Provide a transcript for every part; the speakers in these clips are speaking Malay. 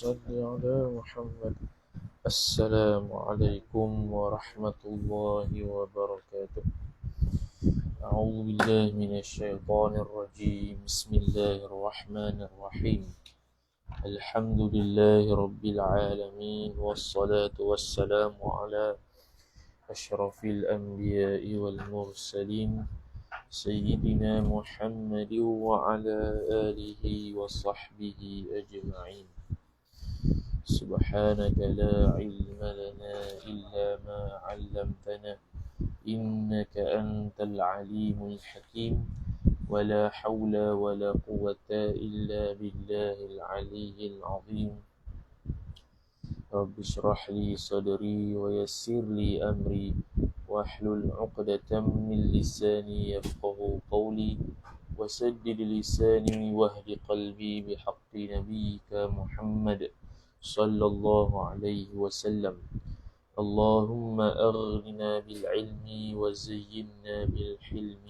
صل على محمد. السلام عليكم ورحمة الله وبركاته. أعوذ بالله من الشيطان الرجيم. بسم الله الرحمن الرحيم. الحمد لله رب العالمين، والصلاة والسلام على أشرف الأنبياء والمرسلين سيدنا محمد وعلى آله وصحبه أجمعين. سبحانك لا علم لنا إلا ما علمتنا إنك أنت العليم الحكيم. ولا حول ولا قوة إلا بالله العلي العظيم. رب اشرح لي صدري ويسر لي أمري واحلل عقدة من لساني يفقه قولي وسدد لساني واهد قلبي بحق نبيك محمد صلى الله عليه وسلم. اللهم أغننا بالعلم وزينا بالحلم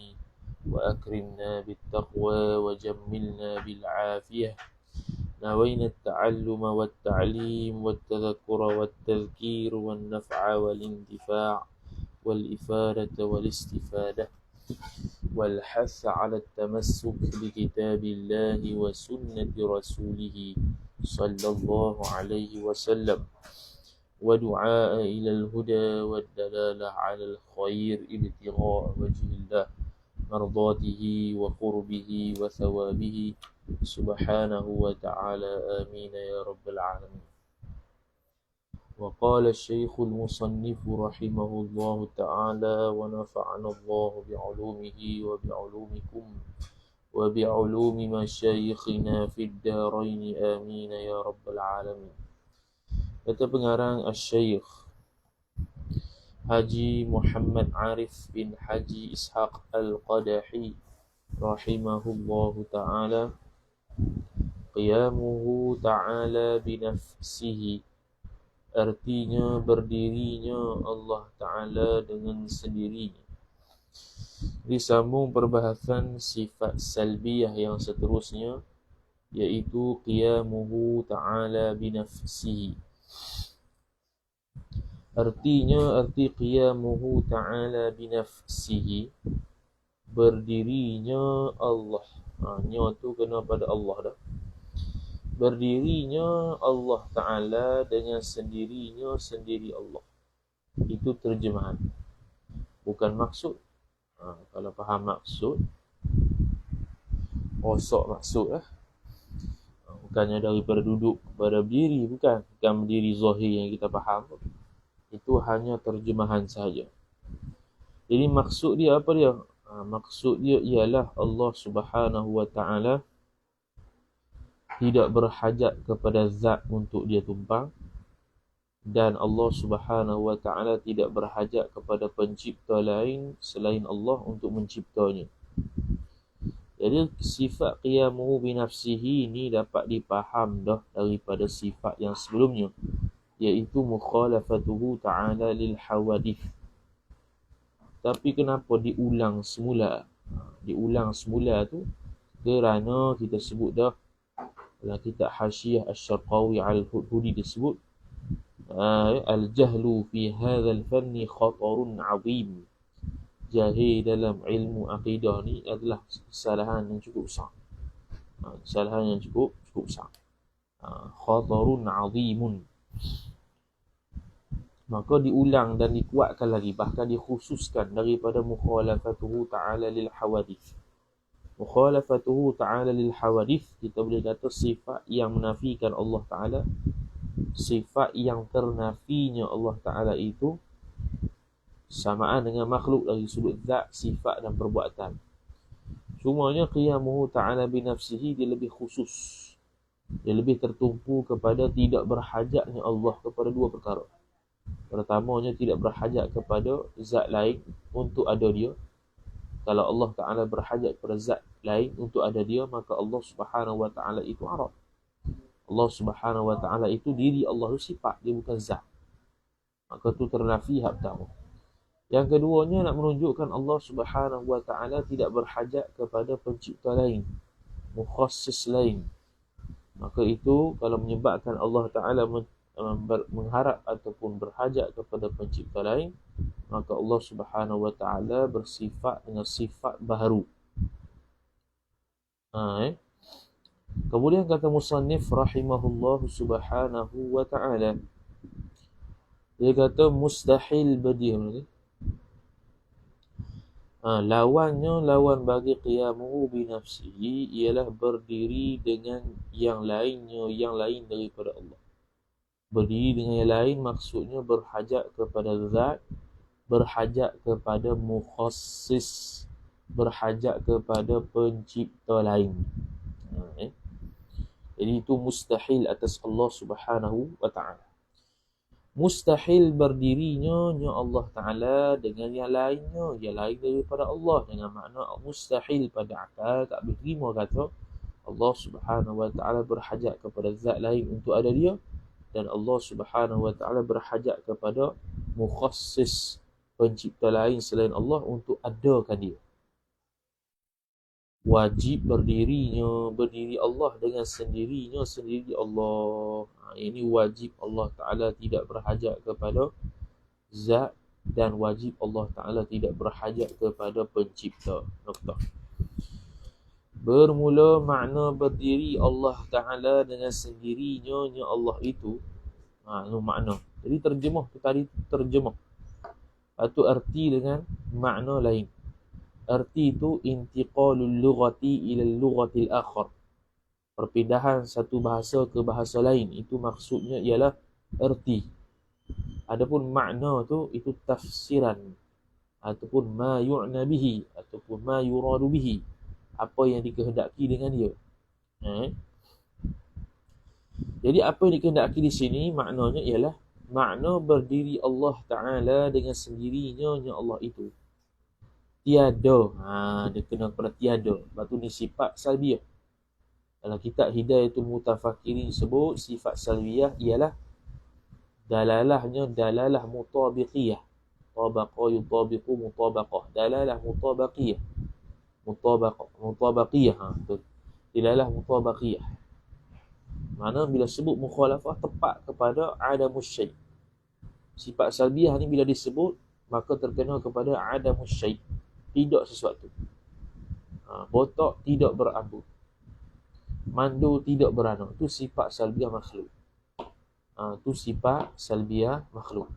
وأكرمنا بالتقوى وجملنا بالعافية. نوينا التعلم والتعليم والتذكر والتذكير والنفع والانتفاع والإفادة والاستفادة والحث على التمسك بكتاب الله وسنة رسوله صلى الله عليه وسلم، ودعاء إلى الهدى والدلالة على الخير ابتغاء وجه الله مرضاته وقربه وثوابه سبحانه وتعالى. آمين يا رب العالمين. وقال الشيخ المصنف رحمه الله تعالى ونفعنا الله بعلومه وبعلومكم وبعلوم مشايخنا في الدارين آمين يا رب العالمين. Kata pengarang Al-Syeikh Haji Muhammad Arif bin Haji Ishaq Al-Qadahi rahimahullahu ta'ala, qiyamuhu ta'ala binafsihi, artinya berdirinya Allah Ta'ala dengan sendirinya. Disambung perbahasan sifat salbiyah yang seterusnya, yaitu qiyamuhu ta'ala binafsihi. Artinya, arti qiyamuhu ta'ala binafsihi, berdirinya Allah. Nya tu kena pada Allah dah. Berdirinya Allah Ta'ala dengan sendirinya sendiri Allah. Itu terjemahan, bukan maksud. Kalau faham maksud, rosak maksud lah. Bukannya daripada duduk kepada berdiri, bukan berdiri zahir yang kita faham. Itu hanya terjemahan sahaja. Jadi maksud dia apa dia? Maksud dia ialah Allah Subhanahu wa ta'ala tidak berhajat kepada zat untuk dia tumpang, dan Allah Subhanahu wa ta'ala tidak berhajat kepada pencipta lain selain Allah untuk menciptanya. Jadi sifat qiyamuhu binafsihi ini dapat dipaham dah daripada sifat yang sebelumnya, iaitu mukhalafatuhu ta'ala lil hawadith. Tapi kenapa diulang semula? Diulang semula tu kerana kita sebut dah dalam kitab Hasyiah Asy-Syarqawi Al-Hudhudi disebut al-jahlu fi hadzal fanni khatarun 'azim. Jahil dalam ilmu akidah ni adalah kesalahan yang cukup besar. Kesalahan yang cukup besar. Khatarun 'azimun. Maka diulang dan dikuatkan lagi, bahkan dikhususkan daripada mukhalafatuhu ta'ala lil hawadith. Mukhalafatuhu ta'ala lil hawadith, kita boleh kata sifat yang menafikan Allah Ta'ala. Sifat yang ternafinya Allah Ta'ala itu samaan dengan makhluk dari sudut zat, sifat dan perbuatan. Cumanya qiyamuhu ta'ala binafsihi, dia lebih khusus. Dia lebih tertumpu kepada tidak berhajatnya Allah kepada dua perkara. Pertamanya, tidak berhajat kepada zat lain untuk ada dia. Kalau Allah Ta'ala berhajat kepada zat lain untuk ada dia, maka Allah Subhanahu wa ta'ala itu arad. Allah Subhanahu wa ta'ala itu diri Allah itu sifat, dia bukan zat. Maka itu ternafi hak pertama. Yang keduanya, nak menunjukkan Allah Subhanahu wa ta'ala tidak berhajat kepada pencipta lain, mukhassis lain. Maka itu kalau menyebabkan Allah Ta'ala mengharap ataupun berhajat kepada pencipta lain, maka Allah Subhanahu Wa Ta'ala bersifat dengan sifat baharu. Kemudian kata musannif rahimahullah subhanahu wa ta'ala, dia kata mustahil berdiri. Lawan bagi qiyamuhu binafsihi ialah berdiri dengan yang lain daripada Allah. Berdiri dengan yang lain maksudnya berhajat kepada zat, berhajat kepada mukhassis, berhajat kepada pencipta lain. Jadi itu mustahil atas Allah Subhanahu wa ta'ala. Mustahil berdirinya Allah Ta'ala dengan yang lainnya, yang lain daripada Allah. Dengan makna mustahil pada akal tak boleh terima kata Allah Subhanahu wa Ta'ala berhajat kepada zat lain untuk ada dia, dan Allah Subhanahu wa Ta'ala berhajat kepada mukhassis, pencipta lain selain Allah untuk adakan dia. Wajib berdiri Allah dengan sendiri Allah. Ini wajib Allah Ta'ala tidak berhajat kepada zat, dan wajib Allah Ta'ala tidak berhajat kepada pencipta. Noktah. Bermula makna berdiri Allah Ta'ala dengan sendirinya Allah itu. Itu makna. Jadi terjemah tu tadi terjemah. Atau arti dengan makna lain. Arti itu intiqalul lughati ila lughatil akhar. Perpindahan satu bahasa ke bahasa lain, itu maksudnya ialah erti. Adapun makna tu itu tafsiran ataupun ma yu'na bihi ataupun ma yuradu bihi, apa yang dikehendaki dengan dia. Jadi apa yang dikehendaki di sini maknanya ialah makna berdiri Allah Ta'ala dengan sendirinya Allah itu. Tiada. Dia kena kepada tiada. Sebab tu ni sifat salbiyah. Dalam kitab Hidayatul Mutafakirin sebut sifat salbiyah ialah dalalahnya dalalah mutabiqiyah. Tabaqa yutabiqu mutabaqah. Dalalah mutabaqiyah. Mutabaqiyah. Dalalah mutabaqiyah. Mana bila sebut mukhalafah tepat kepada adamus syai'. Sifat salbiyah ni bila disebut maka terkena kepada adamus syai'. Tidak sesuatu. Botak tidak berabu. Mandu tidak beranak. Itu sifat salbiyah makhluk. Itu sifat salbiyah makhluk.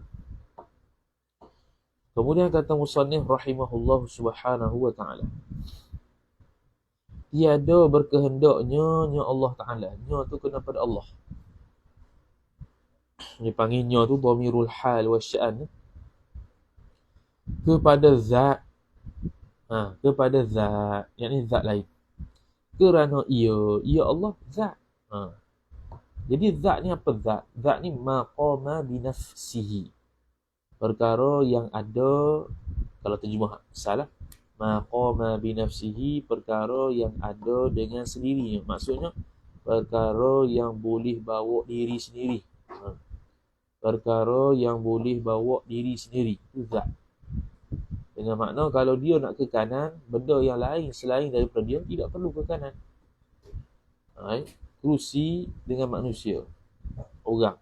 Kemudian kata musannif rahimahullah subhanahu wa ta'ala, tiada berkehendaknya Allah Ta'ala. Nya tu kena pada Allah. Dia panggil nya tu dhamirul hal wa sya'an. Kepada zat. Kepada zat. Yang zat lain. Kerana ia Allah zat. Jadi zat ni apa zat? Zat ni maqama binafsihi. Perkara yang ada, kalau terjemah salah, maqama binafsihi, perkara yang ada dengan sendirinya. Maksudnya perkara yang boleh bawa diri sendiri. Perkara yang boleh bawa diri sendiri. Itu zat. Dengan makna kalau dia nak ke kanan, benda yang lain selain daripada dia tidak perlu ke kanan. Kerusi dengan manusia. Orang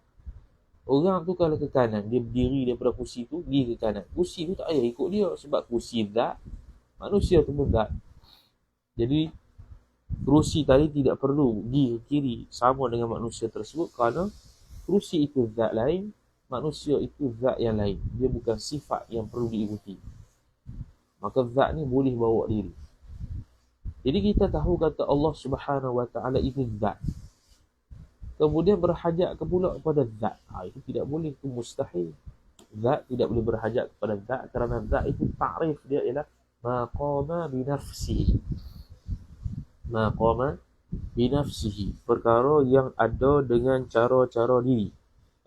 tu kalau ke kanan, dia berdiri daripada kursi tu, pergi ke kanan. Kursi tu tak payah ikut dia sebab kursi zat, manusia tu pun zat. Jadi kerusi tadi tidak perlu pergi ke kiri sama dengan manusia tersebut kerana kerusi itu zat lain, manusia itu zat yang lain. Dia bukan sifat yang perlu diikuti. Maka zat ni boleh bawa diri. Jadi kita tahu kata Allah Subhanahu wa ta'ala itu zat. Kemudian berhajat pula kepada zat. Itu tidak boleh, itu mustahil. Zat tidak boleh berhajat kepada zat kerana zat itu ta'rif dia ialah maqama binafsihi. Maqama binafsihi. Perkara yang ada dengan cara-cara diri.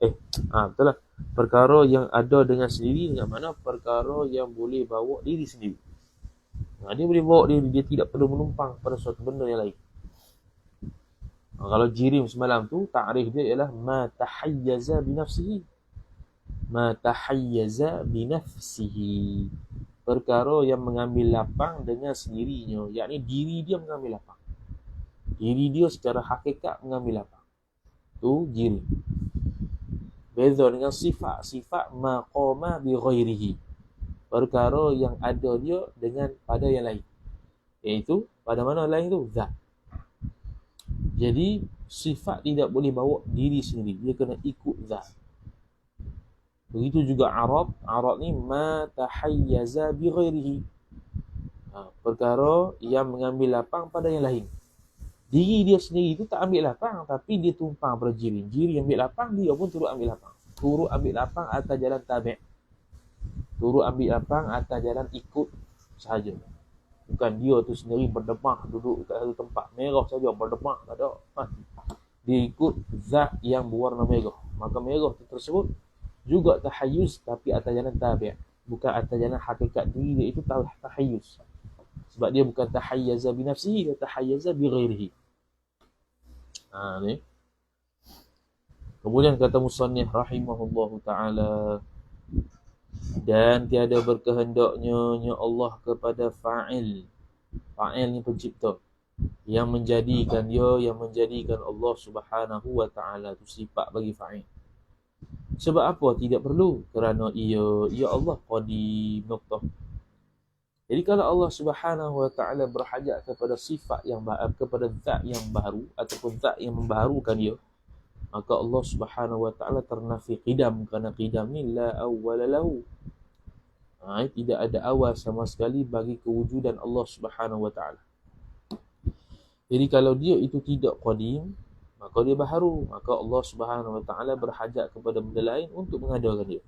Betul lah. Perkara yang ada dengan sendiri, dengan mana perkara yang boleh bawa diri sendiri. Dia boleh bawa diri, dia tidak perlu menumpang pada suatu benda yang lain. Kalau jirim semalam tu, ta'rif dia ialah ma tahayyaza binafsihi. Ma tahayyaza binafsihi. Perkara yang mengambil lapang dengan sendirinya. Yakni diri dia mengambil lapang. Diri dia secara hakikat mengambil lapang. Tu jiri. Beza dengan sifat maqama bi ghairihi. Perkara yang ada dia dengan pada yang lain. Iaitu pada mana lain tu? Zat. Jadi sifat tidak boleh bawa diri sendiri, dia kena ikut zat. Begitu juga arad. Arad ni ma tahayyaza bi ghairihi. Perkara yang mengambil lapang pada yang lain. Diri dia sendiri tu tak ambil lapang, tapi dia tumpang pada jiri. Jiri ambil lapang, dia pun turut ambil lapang. Turut ambil lapang atas jalan tabi'. Turut ambil lapang atas jalan ikut sahaja. Bukan dia tu sendiri berdemah duduk kat satu tempat. Merah saja berdemah, tak ada. Dia ikut zat yang berwarna merah. Maka merah tu tersebut juga tahayyuz, tapi atas jalan tabi'. Bukan atas jalan hakikat diri dia itu tahayyuz. Sebab dia bukan tahayyaza bi nafsihi, dia tahayyaza bi ghairihi. Ni. Kemudian kata musannif rahimahullahu ta'ala, dan tiada berkehendaknya Allah kepada fa'il. Fa'il ni pencipta. Yang menjadikan Allah subhanahu wa ta'ala. Itu sifat bagi fa'il. Sebab apa tidak perlu? Kerana ia Allah qadim nuqtah. Jadi kalau Allah subhanahu wa ta'ala berhajat kepada sifat yang kepada zat yang baru ataupun zat yang membaharukan dia, maka Allah subhanahu wa ta'ala ternafi qidam, kerana qidam ni la awwala lahu. Tidak ada awal sama sekali bagi kewujudan Allah subhanahu wa ta'ala. Jadi kalau dia itu tidak qadim, maka dia baharu. Maka Allah subhanahu wa ta'ala berhajat kepada benda lain untuk mengadakan dia.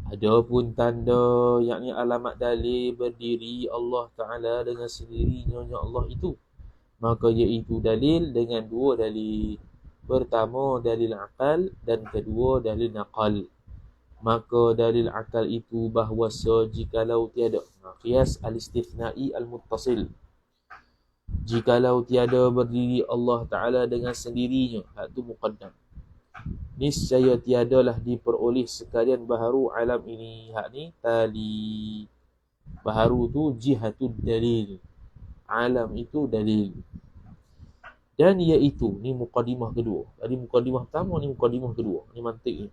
Adapun tanda, yakni alamat dalil berdiri Allah Ta'ala dengan sendirinya Allah itu, maka iaitu dalil dengan dua dalil. Pertama dalil akal dan kedua dalil naqal. Maka dalil akal itu bahawasa jikalau tiada, qiyas al-istithna'i al-muttasil, jikalau tiada berdiri Allah Ta'ala dengan sendirinya, itu muqaddam, niscaya tiadalah diperoleh sekalian baharu alam ini. Hak ni tali. Baharu tu jihatud dalil. Alam itu dalil. Dan iaitu, ni muqaddimah kedua. Tadi muqaddimah pertama, ni muqaddimah kedua. Ni mantik ni.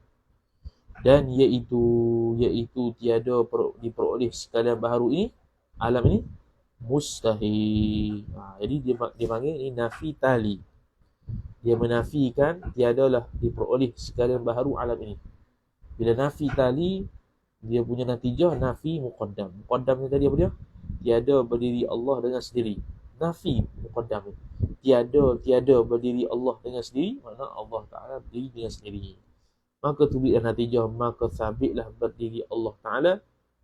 Dan iaitu tiada diperoleh sekalian baharu ini, alam ini mustahil. Jadi dia panggil ni nafi tali. Dia menafikan tiadalah diperoleh sekalian baharu alam ini. Bila nafi tali, dia punya natijah nafi muqaddam. Muqaddam ni tadi apa dia? Tiada berdiri Allah dengan sendiri. Nafi muqaddam ni. Tiada berdiri Allah dengan sendiri, makna Allah Ta'ala berdiri dengan sendiri. Maka tulislah natijah, maka sabitlah berdiri Allah Ta'ala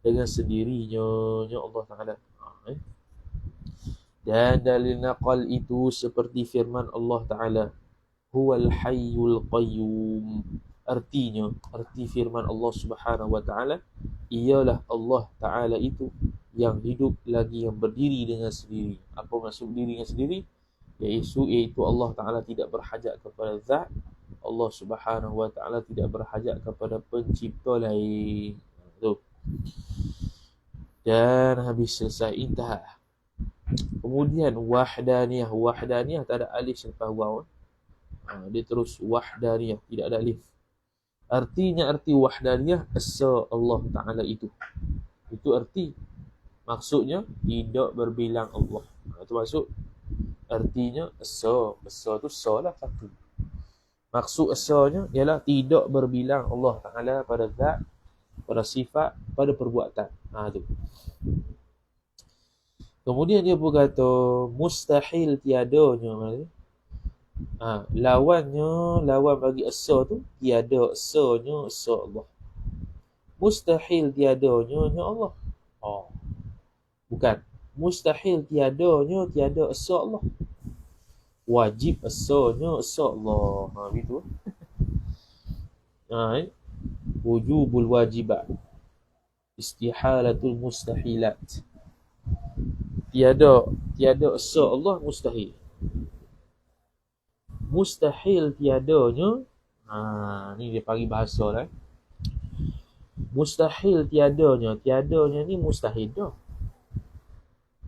dengan sendirinya Allah Ta'ala. Dan dalil naqal itu seperti firman Allah Ta'ala, huwal hayyul qayyum. Arti firman Allah Subhanahu wa ta'ala ialah Allah Ta'ala itu yang hidup lagi, yang berdiri dengan sendiri. Apa maksud berdiri dengan sendiri? Iaitu Allah Ta'ala tidak berhajat kepada zat. Allah Subhanahu wa ta'ala tidak berhajat kepada pencipta lain. Dan habis selesai, intah. Kemudian wahdaniyah tak ada alif selepas waw. Dia terus wahdaniyah, tidak ada alif. Artinya, arti wahdaniyah, esa Allah Ta'ala itu arti. Maksudnya tidak berbilang Allah. Itu maksud. Artinya esa tu esa lah satu. Maksud esanya ialah tidak berbilang Allah Ta'ala pada zat, pada sifat, pada perbuatan. Tu. Kemudian dia berkata mustahil tiadanya. Lawan bagi esa tu tiada, esanya esa Allah. Mustahil tiadanya Allah. Bukan. Mustahil tiadanya tiada esa Allah. Wajib esanya esa Allah. Begitu. Wujubul wajibat. Istihalatul mustahilat. Tiada esa Allah mustahil. Mustahil tiadanya, ni dia panggil bahasa lah. Mustahil tiadanya ni mustahil dah.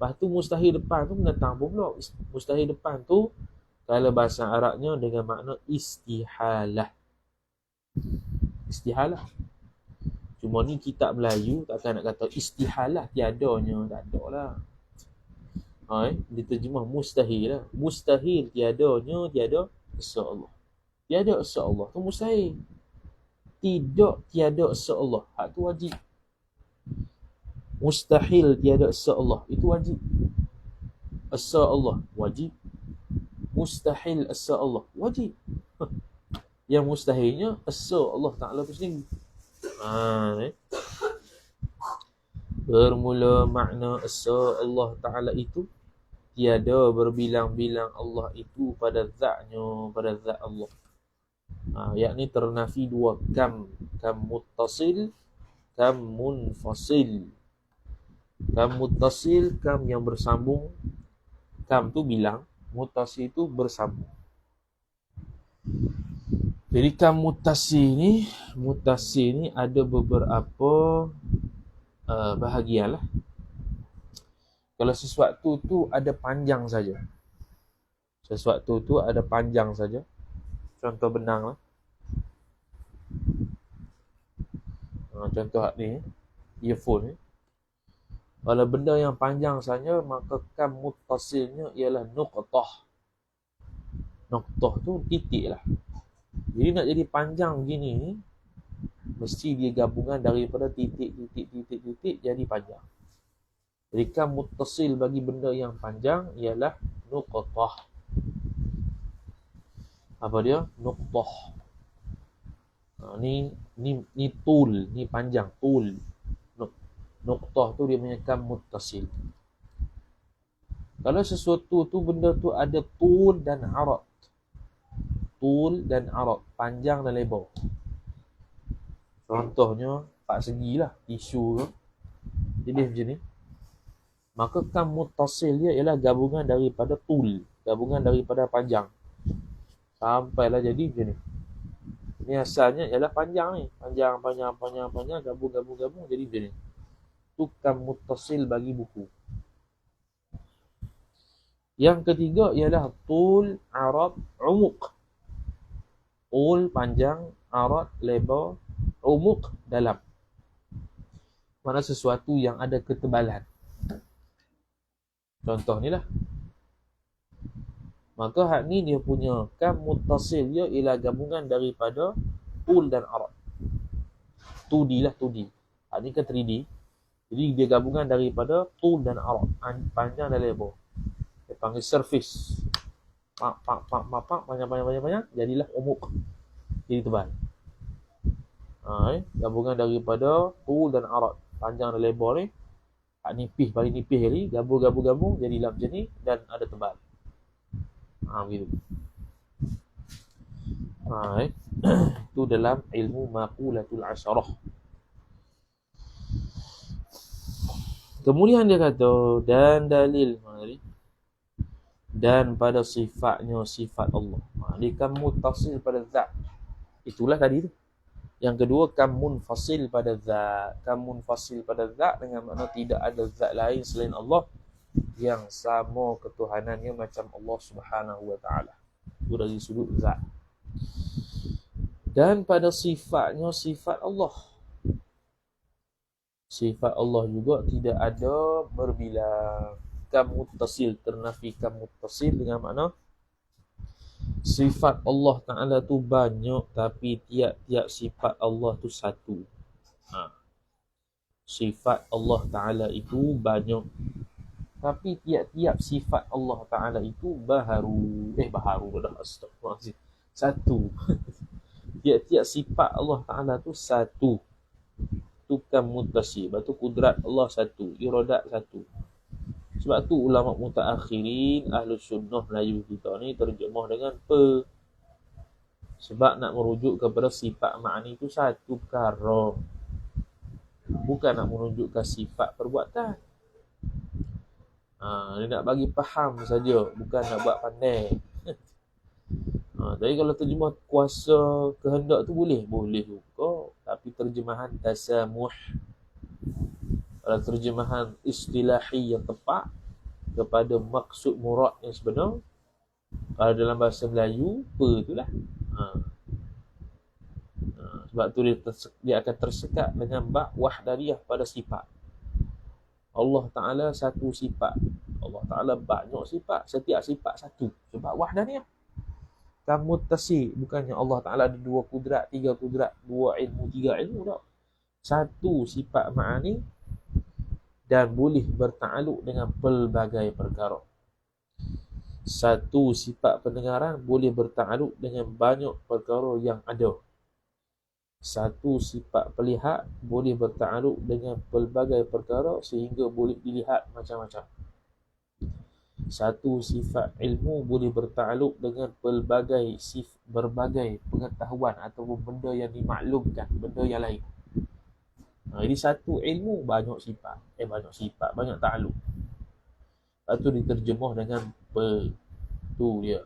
Lepas tu mustahil depan tu menentang apa pula? Mustahil depan tu kalau bahasa Arabnya dengan makna istihalah. Istihalah. Cuma ni kitab Melayu takkan nak kata istihalah tiadanya, tak ada lah. Diterjemah mustahil lah. Mustahil tiadanya, tiada esa Allah. Tiada esa Allah tu mustahil. Tidak tiada esa Allah, hak tu wajib. Mustahil tiada esa Allah, itu wajib. Esa Allah wajib. Mustahil esa Allah wajib. Yang mustahilnya esa Allah Ta'ala tu sendiri. Bermula makna esa Allah Ta'ala itu tiada berbilang-bilang Allah itu pada zatnya, pada zat Allah. Yakni ternafi dua kam muttasil, kam munfasil. Kam muttasil, kam yang bersambung. Kam tu bilang, muttasil tu bersambung. Jadi kam muttasil ni ada beberapa bahagian lah. Kalau sesuatu tu ada panjang saja. Sesuatu tu ada panjang saja. Contoh benang lah. Contoh ni, earphone ni. Kalau benda yang panjang saja, maka kam muttasilnya ialah nuqtah. Nuqtah tu titik lah. Jadi nak jadi panjang begini ni, mesti dia gabungan daripada titik jadi panjang. Jadi kam muttasil bagi benda yang panjang ialah nuqtah. Apa dia? Nuqtah. Ni tul, ni panjang, tul. Nuqtah tu dia punya kam muttasil. Kalau sesuatu tu benda tu ada tul dan arad. Tul dan arad, panjang dan lebar. Contohnya 4 segi lah, tisu ke. Jadi macam ni. Maka kam muttasil dia ialah gabungan daripada tul, gabungan daripada panjang. Sampailah jadi macam ni. Ini asalnya ialah panjang ni. Panjang, gabung jadi macam ni. Itu kam muttasil bagi buku. Yang ketiga ialah tul, arad, umuq. Tul, panjang, arad, lebar, umuq, dalam. Mana sesuatu yang ada ketebalan. Contoh ni lah. Maka hak ni dia punya kam muttasil dia ialah gabungan daripada tul dan arad. 2D lah, 2D. Hak ni kan 3D. Jadi dia gabungan daripada tul dan arad, panjang dan lebar. Dia panggil surface. Panjang, jadilah umuq. Jadi tebal. Gabungan daripada tul dan arad, panjang dan lebar ni. Hak nipis, paling nipis ni, gabung jadilah macam ni dan ada tebal. Begitu. Itu dalam ilmu maqulatul asyarah. Kemudian dia kata dan dalil dan pada sifatnya sifat Allah. Dia kam muttasil pada zat. Itulah tadi tu. Yang kedua kam munfasil pada zat. Kam munfasil pada zat dengan makna tidak ada zat lain selain Allah yang sama ketuhanannya macam Allah Subhanahu wa taala. Itu dari sudut zat. Dan pada sifatnya sifat Allah. Sifat Allah juga tidak ada berbilang. Kam muttasil, ternafi kam muttasil dengan makna sifat Allah Ta'ala tu banyak tapi tiap-tiap sifat Allah tu satu. Sifat Allah Ta'ala itu banyak tapi tiap-tiap sifat Allah Ta'ala itu baharu dah, astagfirullahaladzim, satu. Tiap-tiap sifat Allah Ta'ala tu satu. Tukang muttasil. Lepas tu kudrat Allah satu, iradat satu. Sebab tu ulama mutaakhirin Ahlus Sunnah Melayu kita ni terjemah dengan pe. Sebab nak merujuk kepada sifat ma'ani itu satu perkara. Bukan nak merujuk ke sifat perbuatan. Dia nak bagi faham saja, bukan nak buat pandai. Tapi kalau terjemah kuasa kehendak tu boleh juga. Tapi terjemahan tasamuh, kalau terjemahan istilahi yang tepat, kepada maksud murad yang sebenar. Kalau dalam bahasa Melayu, apa itulah. Sebab tu dia akan tersekat dengan bak wahdaniyah pada sifat. Allah Ta'ala satu sifat. Allah Ta'ala banyak sifat. Setiap sifat satu. Sebab wahdaniyah. Kan muttasi. Bukannya Allah Ta'ala ada 2 kudrat, 3 kudrat, 2 ilmu, 3 ilmu. Tak. Satu sifat ma'ani dan boleh bertakluk dengan pelbagai perkara. Satu sifat pendengaran boleh bertakluk dengan banyak perkara yang ada. Satu sifat pelihat boleh bertakluk dengan pelbagai perkara sehingga boleh dilihat macam-macam. Satu sifat ilmu boleh bertakluk dengan berbagai pengetahuan ataupun benda yang dimaklumkan, benda yang lain. Jadi satu ilmu banyak sifat, banyak takluk. Lepas tu diterjemah dengan tu dia.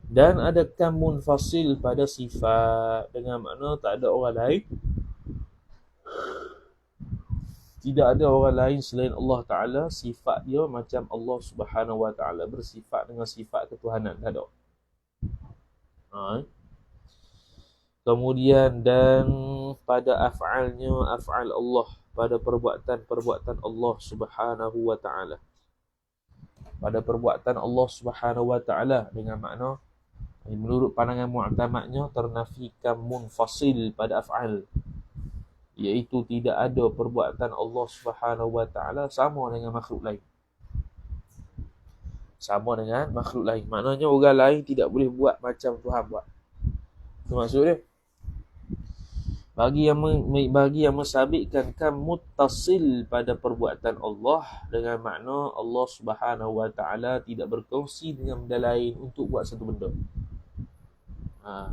Dan ada kam munfasil pada sifat, dengan makna tak ada orang lain, tidak ada orang lain selain Allah Ta'ala sifat dia macam Allah Subhanahu Wa Ta'ala bersifat dengan sifat ketuhanan. Tak ada. Kemudian dan pada af'alnya, af'al Allah, pada perbuatan Allah Subhanahu Wa Ta'ala, pada perbuatan Allah Subhanahu Wa Ta'ala, dengan makna menurut pandangan mu'tamadnya ternafikan munfasil pada af'al, iaitu tidak ada perbuatan Allah Subhanahu Wa Ta'ala sama dengan makhluk lain. Sama dengan makhluk lain. Maknanya orang lain tidak boleh buat macam Tuhan buat. Itu maksud dia. Bagi yang mensabitkan kam muttasil pada perbuatan Allah, dengan makna Allah Subhanahu Wa Ta'ala tidak berkongsi dengan benda lain untuk buat satu benda.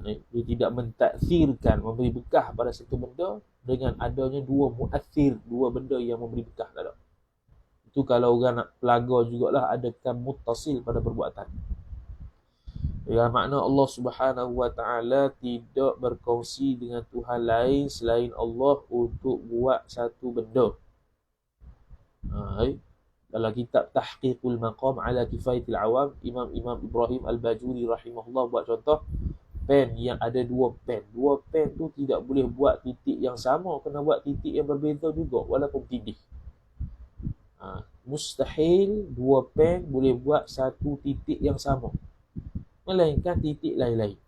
Dia tidak mentaksirkan, memberi bekah pada satu benda dengan adanya dua muathir, dua benda yang memberi bekah. Tak ada. Itu kalau orang nak pelaga jugalah ada kam muttasil pada perbuatan. Dengan makna Allah Subhanahu Wa Ta'ala tidak berkongsi dengan Tuhan lain selain Allah untuk buat satu benda. Dalam kitab Tahqiqul Maqam ala Kifayatil Awam, Imam Ibrahim Al-Bajuri rahimahullah buat contoh, pen yang ada dua pen tu tidak boleh buat titik yang sama, kena buat titik yang berbeza juga walaupun tindih. Mustahil dua pen boleh buat satu titik yang sama, melainkan titik lain-lain.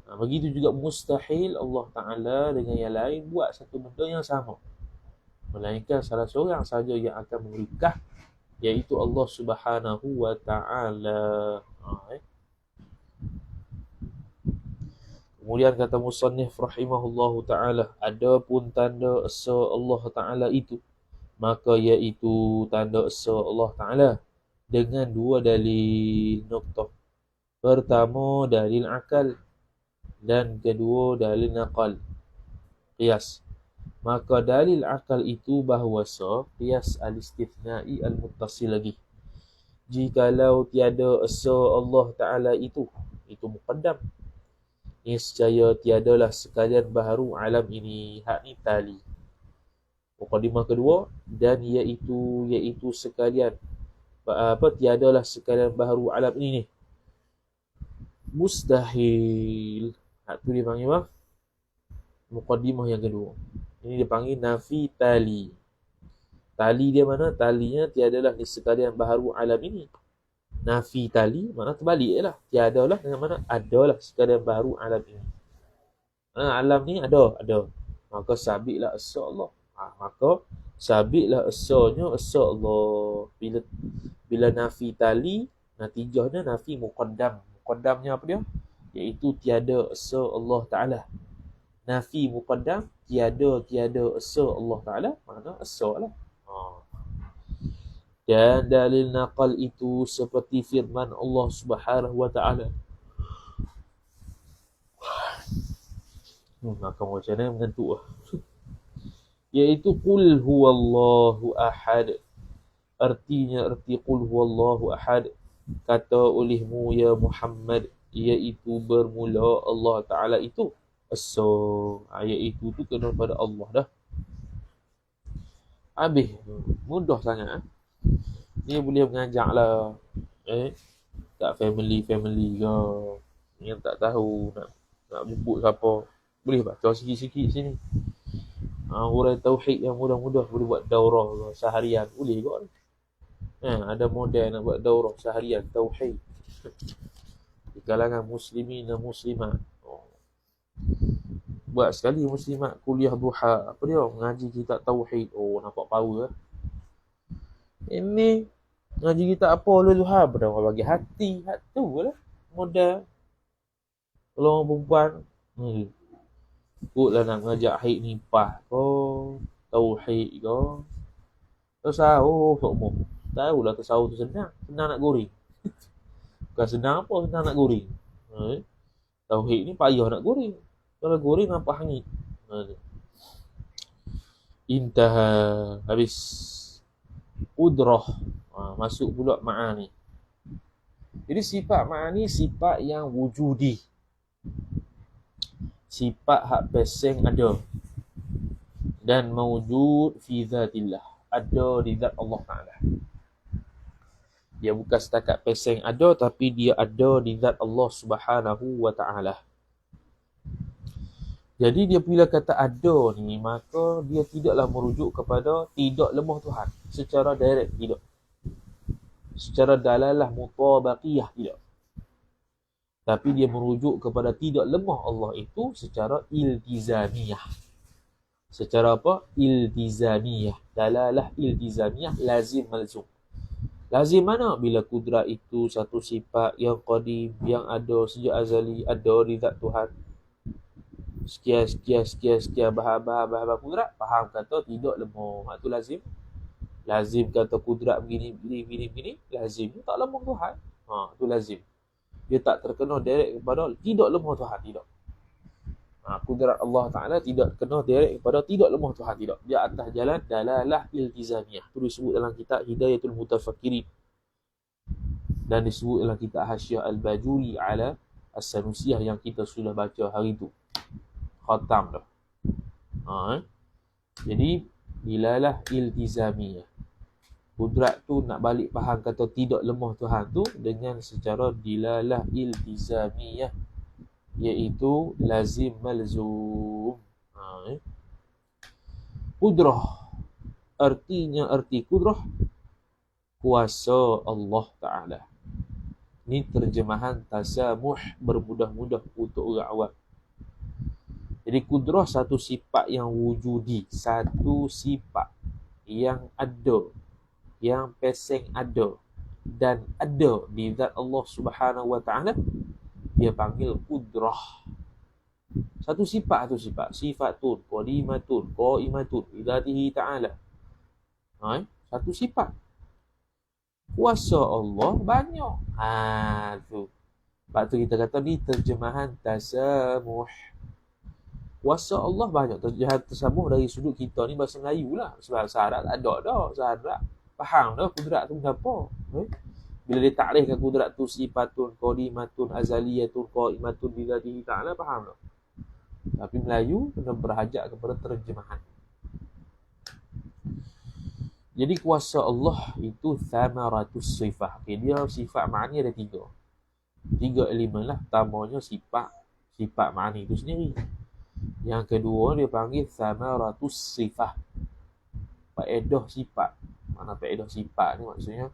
Begitu juga mustahil Allah Ta'ala dengan yang lain buat satu benda yang sama, melainkan salah seorang saja yang akan memberikan, iaitu Allah Subhanahu Wa Ta'ala. Kemudian kata musannif rahimahullahu ta'ala, ada pun tanda esa Allah Ta'ala itu, maka iaitu tanda esa Allah Ta'ala dengan dua dalil nuqtah. Pertama dalil akal dan kedua dalil naqal, qiyas. Maka dalil akal itu bahawasa qiyas al-istithna'i al-muttasil lagi. Jikalau tiada esa Allah Ta'ala itu muqaddam, niscaya tiadalah sekalian baharu alam ini. Hak ni tali. Muqaddimah kedua, dan iaitu sekalian tiadalah sekalian baharu alam ini ni. Mustahil. Hak tu dia panggil apa? Muqaddimah yang kedua. Ini dia panggil nafi tali. Tali dia mana? Talinya tiadalah sekalian baharu alam ini. Nafi tali makna terbalik je lah. Tiadalah dengan mana adalah sekalian baharu alam ini. Alam ni ada. Maka sabitlah esa Allah. Maka sabitlah esanya esa Allah. Bila nafi tali, natijahnya nafi muqaddam. Muqaddamnya apa dia? Iaitu tiada esa Allah Ta'ala. Nafi muqaddam, tiada esa Allah Ta'ala, makna esa lah. Dan dalil naqal itu seperti firman Allah Subhanahu Wa Ta'ala. Maka macam mana mengantuk lah. Iaitu qul huwallahu ahad. Arti qul huwallahu ahad, kata olehmu ya Muhammad, iaitu bermula Allah Ta'ala itu esa. Iaitu tu kena pada Allah dah. Habis. Mudah sangat. Ni boleh mengajak lah. Tak family ke. Yang tak tahu nak jemput siapa. Boleh baca sikit-sikit sini. Orang tauhid yang mudah-mudah boleh buat daurah seharian. Boleh kot. Ada model nak buat daurah seharian tauhid di kalangan muslimin dan muslimat. Buat sekali muslimat kuliah duha. Apa dia? Mengaji kitab tauhid. Nampak power. Ini ngaji kitab apa lu duha? Berdua bagi hati. Hati lah. Model. Kalau orang perempuan. Ikutlah nak ngajak haid nipah kau. Tauhid kau. Tersahur sokmo. Tahu lah tersahur tu senang. Senang nak goreng. Bukan senang apa, senang nak goreng. Tauhid ni payah nak goreng. Kalau goreng nampak hangit. Intaha. Habis. Udrah. Masuk pula ma'ani. Jadi sifat ma'ani sifat yang wujudi. Sifat hak peseng ada. Dan mawujud fi zatillah. Ada di zat Allah Ta'ala. Dia bukan setakat peseng ada, tapi dia ada di zat Allah Subhanahu wa Ta'ala. Jadi dia bila kata ada ni, maka dia tidaklah merujuk kepada tidak lemah Tuhan. Secara direct tidak. Secara dalalah mutabaqiyah tidak. Tapi dia merujuk kepada tidak lemah Allah itu secara iltizamiyah. Secara apa? Iltizamiyah. Dalalah iltizamiyah, lazim malzum. Lazim mana? Bila kudrat itu satu sifat yang qadim, yang ada sejak azali, ada di zat Tuhan. Sekian bahar kudrat, faham kata tidak lemah. Itu lazim. Lazim kata kudrat begini, lazim tak lemah Tuhan. Itu lazim. Dia tak terkena direct kepada tidak lemah Tuhan, tidak. Kudrat Allah Ta'ala tidak kena direct kepada tidak lemah Tuhan, tidak. Dia atas jalan dalalah iltizamiyah. Itu disebut dalam kitab Hidayatul Mutafakkirin. Dan disebut dalam kitab Hasyiah Al-Bajuri ala As-Sanusiyah yang kita sudah baca hari itu. Khatam dah. Jadi, dilalah iltizamiyah. Kudrat tu nak balik faham kata tidak lemah Tuhan tu dengan secara dilalah iltizamiyah, iaitu lazim malzum. Kudrah, arti kudrah kuasa Allah Ta'ala. Ini terjemahan tasamuh, bermudah-mudah untuk orang awam. Jadi kudrah satu sifat yang wujudi, satu sifat yang ada, yang peseng ada dan ada di zat Allah Subhanahu wa Ta'ala, dia panggil kudrah. Satu sifat sifatun qadimatun qaimatun bi dzatihi ta'ala. Satu sifat. Kuasa Allah banyak. Tu. Sebab tu kita kata ni terjemahan tasamuh. Kuasa Allah banyak. Terjemahan tasamuh dari sudut kita ni bahasa Melayu lah. Sebab syarat tak ada dah. Syarat faham dah kudrat tu apa. Bila dia takrifkan kudrat tu sifatun qadimatun azaliyatun qaimatun bi dzatihi ta'ala, faham dah. Tapi Melayu kena berhajat kepada terjemahan. Jadi kuasa Allah itu thamaratus sifah. Dia sifat ma'ani ada 3 elemen lah. Pertamanya sifat ma'ani itu sendiri. Yang kedua dia panggil thamaratus sifah, faedah sifat. Mana faedah sifat ni? Maksudnya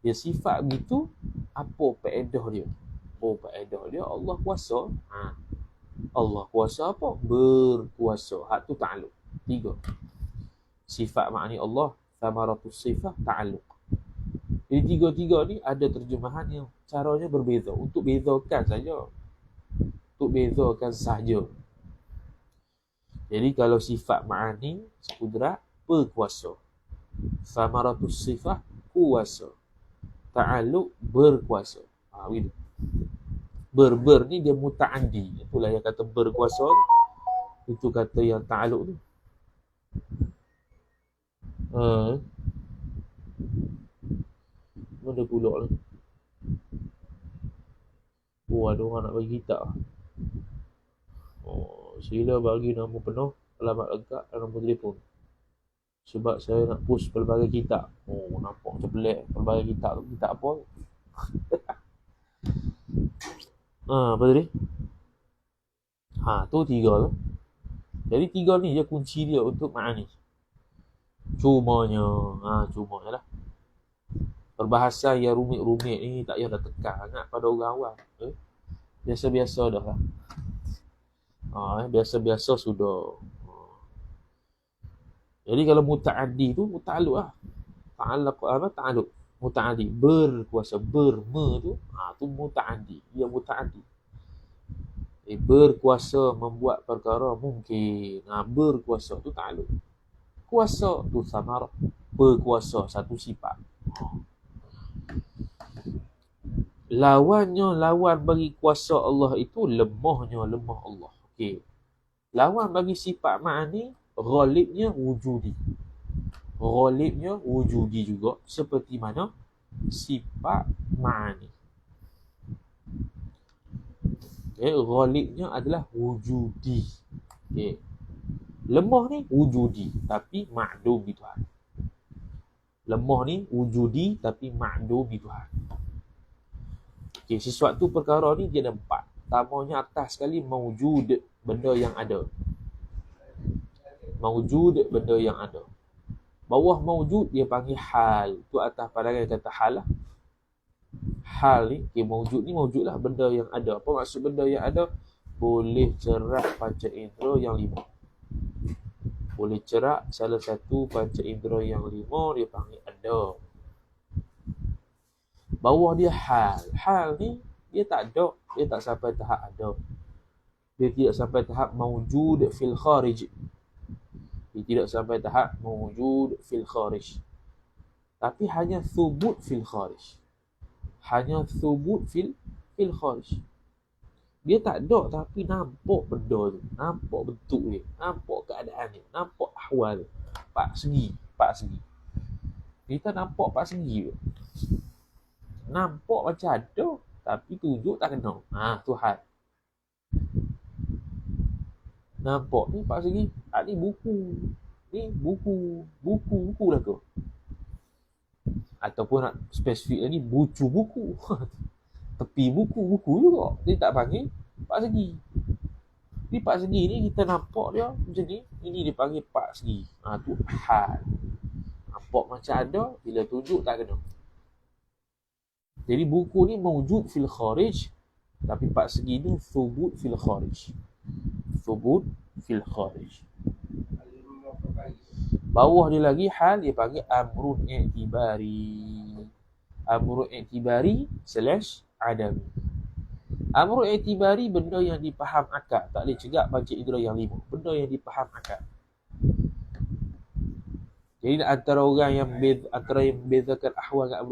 dia sifat begitu, apa faedah dia? Faedah dia Allah kuasa. Allah kuasa apa? Berkuasa. Hak tu ta'alluq. 3. Sifat makni Allah, thamaratus sifah, ta'alluq. Jadi 3 ni ada terjemahan yang caranya berbeza. Untuk bezakan saja. Jadi kalau sifat ma'ani, kudrat, berkuasa. Thamaratus sifah, kuasa. Ta'alluq, berkuasa. Begitu. Ber ni dia muta'addi. Itulah yang kata berkuasa. Itu kata yang ta'alluq tu. Mana pula ni? Ada orang nak bagi kitab. Sila bagi nama penuh, alamat lengkap dan nombor telefon. Sebab saya nak post pelbagai kitab. Oh, nampak macam pelik. Pelbagai kitab tu kitab apa? Apa tadi? Tu 3 tu. Jadi 3 ni je kunci dia untuk ma'ani. Cumanya lah. Perbahasan yang rumit-rumit ni tak payah dah tekan sangat pada orang awam. Biasa-biasa dah lah. Biasa-biasa sudah. Jadi kalau muta'addi tu muta'alluq lah. Ta'alluq. Muta'addi berkuasa, tu muta'addi. Dia muta'addi. Berkuasa membuat perkara mungkin. Berkuasa tu ta'alluq. Kuasa tu samarah. Berkuasa satu sifat. Lawan bagi kuasa Allah itu lemah Allah. Okey. Lawan bagi sifat ma'ani, ghalibnya wujudi. Ghalibnya wujudi juga seperti mana sifat ma'ani. Ghalibnya adalah wujudi. Okey. Lemah ni wujudi tapi ma'dum di Tuhan. Lemah ni wujudi tapi ma'dum di Tuhan. Okay, sesuatu perkara ni dia ada 4. Pertamanya atas sekali mawjud, benda yang ada. Mawjud, benda yang ada. Bawah mawjud dia panggil hal. Tu atas pandangan kata hal lah. Hal ni, mawjud ni mawjud lah, benda yang ada. Apa maksud benda yang ada? Boleh cerak panca indera yang 5. Boleh cerak salah satu panca indera yang 5, dia panggil ada. Bawah dia hal. Hal ni dia tak ada, dia tak sampai tahap ada. Dia tidak sampai tahap mawjud fil kharij. Dia tidak sampai tahap mawjud fil kharij. Tapi hanya thubut fil kharij. Hanya thubut fil kharij. Dia tak ada tapi nampak benda tu, nampak bentuk dia, nampak keadaan dia, nampak ahwal dia. Pak segi. Kita nampak pak segi tu. Nampak macam ada tapi tunjuk tak kena. Tu hal. Nampak ni pak segi, ni buku. Ni buku lah ke? Ataupun nak spesifik ni buku. Tepi buku juga. Dia tak panggil pak segi. Ni pak segi ni kita nampak dia macam ni. Ini dia panggil pak segi. Tu hal. Nampak macam ada, bila tunjuk tak kena. Jadi buku ni mawjud fil kharij, tapi pak segi ni thubut fil kharij. Thubut fil kharij. Bawah dia lagi hal, dia panggil amrun i'tibari. Amrun i'tibari / adami. Amrun i'tibari benda yang dipaham akal, tak boleh cegak panca indera yang 5. Benda yang dipaham akal. Jadi antara yang membezakan ahwal dengan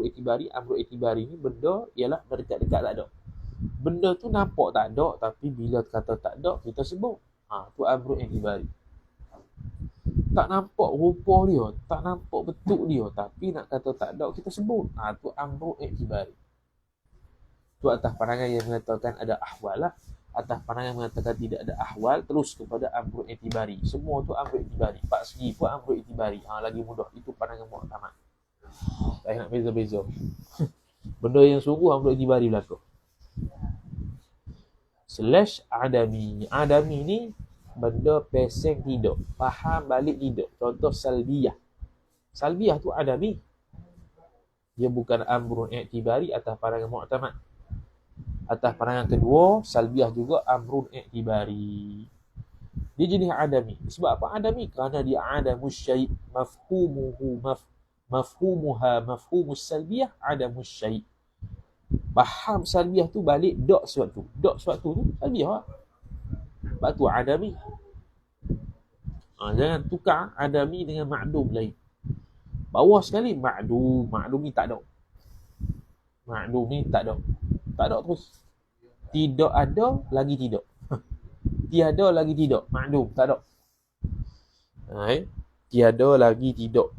amrul i'tibari ni benda ialah berdekat-dekat tak ada. Benda tu nampak tak ada, tapi bila kata tak ada kita sebut. Tu amrul i'tibari. Tak nampak rupa dia, tak nampak bentuk dia, tapi nak kata tak ada kita sebut. Tu amrul i'tibari. Tu atas pandangan yang mengatakan ada ahwal lah. Atas pandangan mengatakan tidak ada ahwal, terus kepada amrul i'tibari. Semua tu amrul i'tibari. Pak segi pun amrul i'tibari. Lagi mudah. Itu pandangan mu'tamad. Tak nak beza-beza. Benda yang sungguh amrul i'tibari berlaku. / adami. Adami ni benda peseng tidak. Faham balik tidak. Contoh salbiyah. Salbiyah tu adami. Dia bukan amrul i'tibari atas pandangan mu'tamad. Atas pandangan kedua, salbiyah juga amrun i'tibari. Dia jenis adami. Sebab apa adami? Kerana dia adamus syai' mafhumus salbiyah adamus syai'. Faham salbiyah tu balik dok suatu. Dok suatu tu salbiyah lah. Sebab tu adami. Jangan tukar adami dengan ma'dum lain. Bawah sekali ma'dum. Ma'dum ni tak ada. Ma'dum ni tak ada. Tak ada terus. Tidak ada lagi tidak. Tiada lagi tidak. Ma'dum, tak ada. Tiada lagi tidak.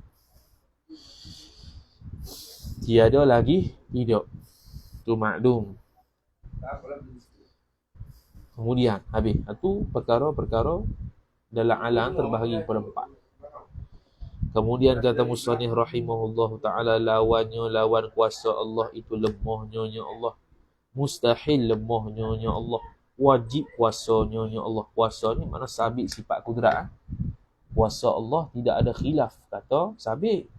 Tiada lagi tidak. Tu ma'dum. Kemudian habis. Itu perkara-perkara dalam alam terbahagi kepada 4. Kemudian kata musannif rahimahullahu taala, lawan kuasa Allah itu lemahnya Allah. Mustahil lemahnya Allah. Wajib kuasanya Allah. Kuasa ni makna sabit sifat kudrat. Kuasa Allah tidak ada khilaf, kata sabit.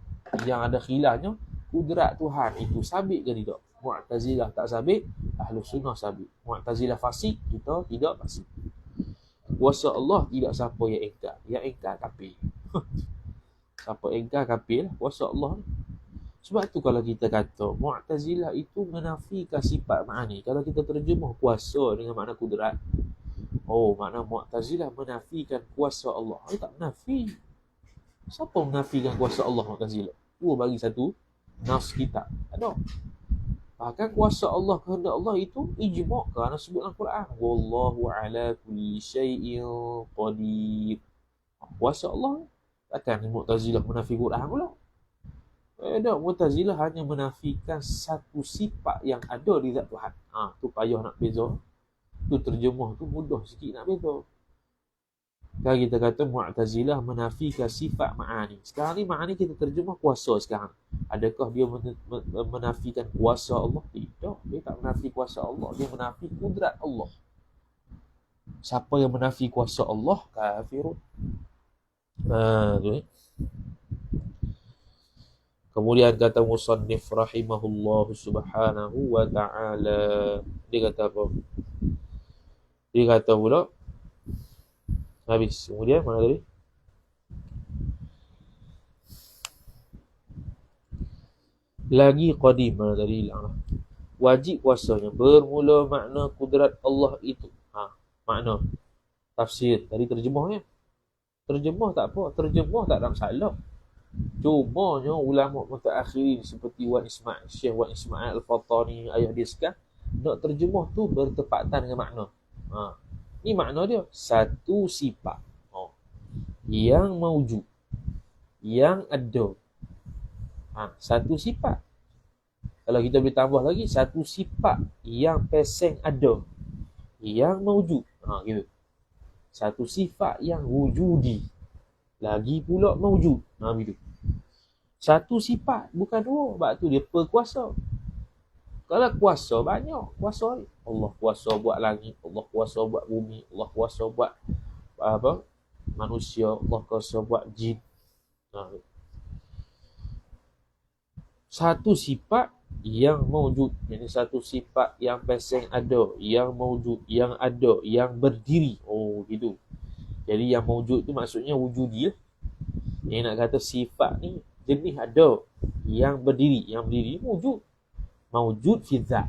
Yang ada khilafnya kudrat Tuhan itu sabit ke tidak? Mu'tazilah tak sabit, Ahlus Sunnah sabit. Mu'tazilah fasik, kita tidak fasik. Kuasa Allah tidak siapa yang ingkar. Yang ingkar kafir. Siapa ingkar kafir, kuasa Allah. Sebab tu kalau kita kata Mu'tazilah itu menafikan sifat ma'ani, kalau kita terjemah kuasa dengan makna kudrat, oh, makna Mu'tazilah menafikan kuasa Allah. Dia tak menafi. Siapa menafikan kuasa Allah Mu'tazilah? Bagi satu nas kitab. Ada. Bahkan kuasa Allah, kehendak Allah itu ijma' kerana sebut dalam Quran. Wallahu ala kulli syai'in qadir. Kuasa Allah. Takkan Mu'tazilah menafi Quran pula. Mu'tazilah hanya menafikan satu sifat yang ada di zat Tuhan. Tu payah nak beza. Tu terjemah tu mudah sikit nak beza. Kalau kita kata Mu'tazilah menafikan sifat ma'ani. Sekarang ni ma'ani kita terjemah kuasa sekarang. Adakah dia menafikan kuasa Allah? Tidak. Dia tak menafi kuasa Allah. Dia menafi kudrat Allah. Siapa yang menafi kuasa Allah? Kafirun. Kemudian kata musannif rahimahullah subhanahu wa ta'ala, dia kata apa? Dia kata pula habis. Kemudian mana tadi? Lagi qadim, mana tadi hilang lah. Wajib kuasanya bermula makna kudrat Allah itu. Makna tafsir tadi terjemahnya. Terjemah tak apa, terjemah tak ada masalah. Cumanya ulama mutaakhirin seperti Syekh Wan Ismail Al-Fattani, ayah dia sekarang, nak terjemah tu bertepatan dengan makna. Ni makna dia satu sifat yang mawjud, yang ada. Satu sifat. Kalau kita boleh tambah lagi, satu sifat yang peseng ada, yang mawjud. Gitu. Satu sifat yang wujudi, lagi pula mawjud. Begitu. Satu sifat, bukan dua. Sebab tu dia berkuasa. Kalau kuasa banyak, kuasa ni. Allah kuasa buat langit, Allah kuasa buat bumi, Allah kuasa buat manusia, Allah kuasa buat jin. Satu sifat yang mawjud. Ini satu sifat yang peseng ada, yang mawjud, yang ada, yang berdiri. Gitu. Jadi yang mawjud tu maksudnya wujudi. Yang nak kata sifat ni jenis ada, yang berdiri. Yang berdiri mawjud. Mawjud fi dzat.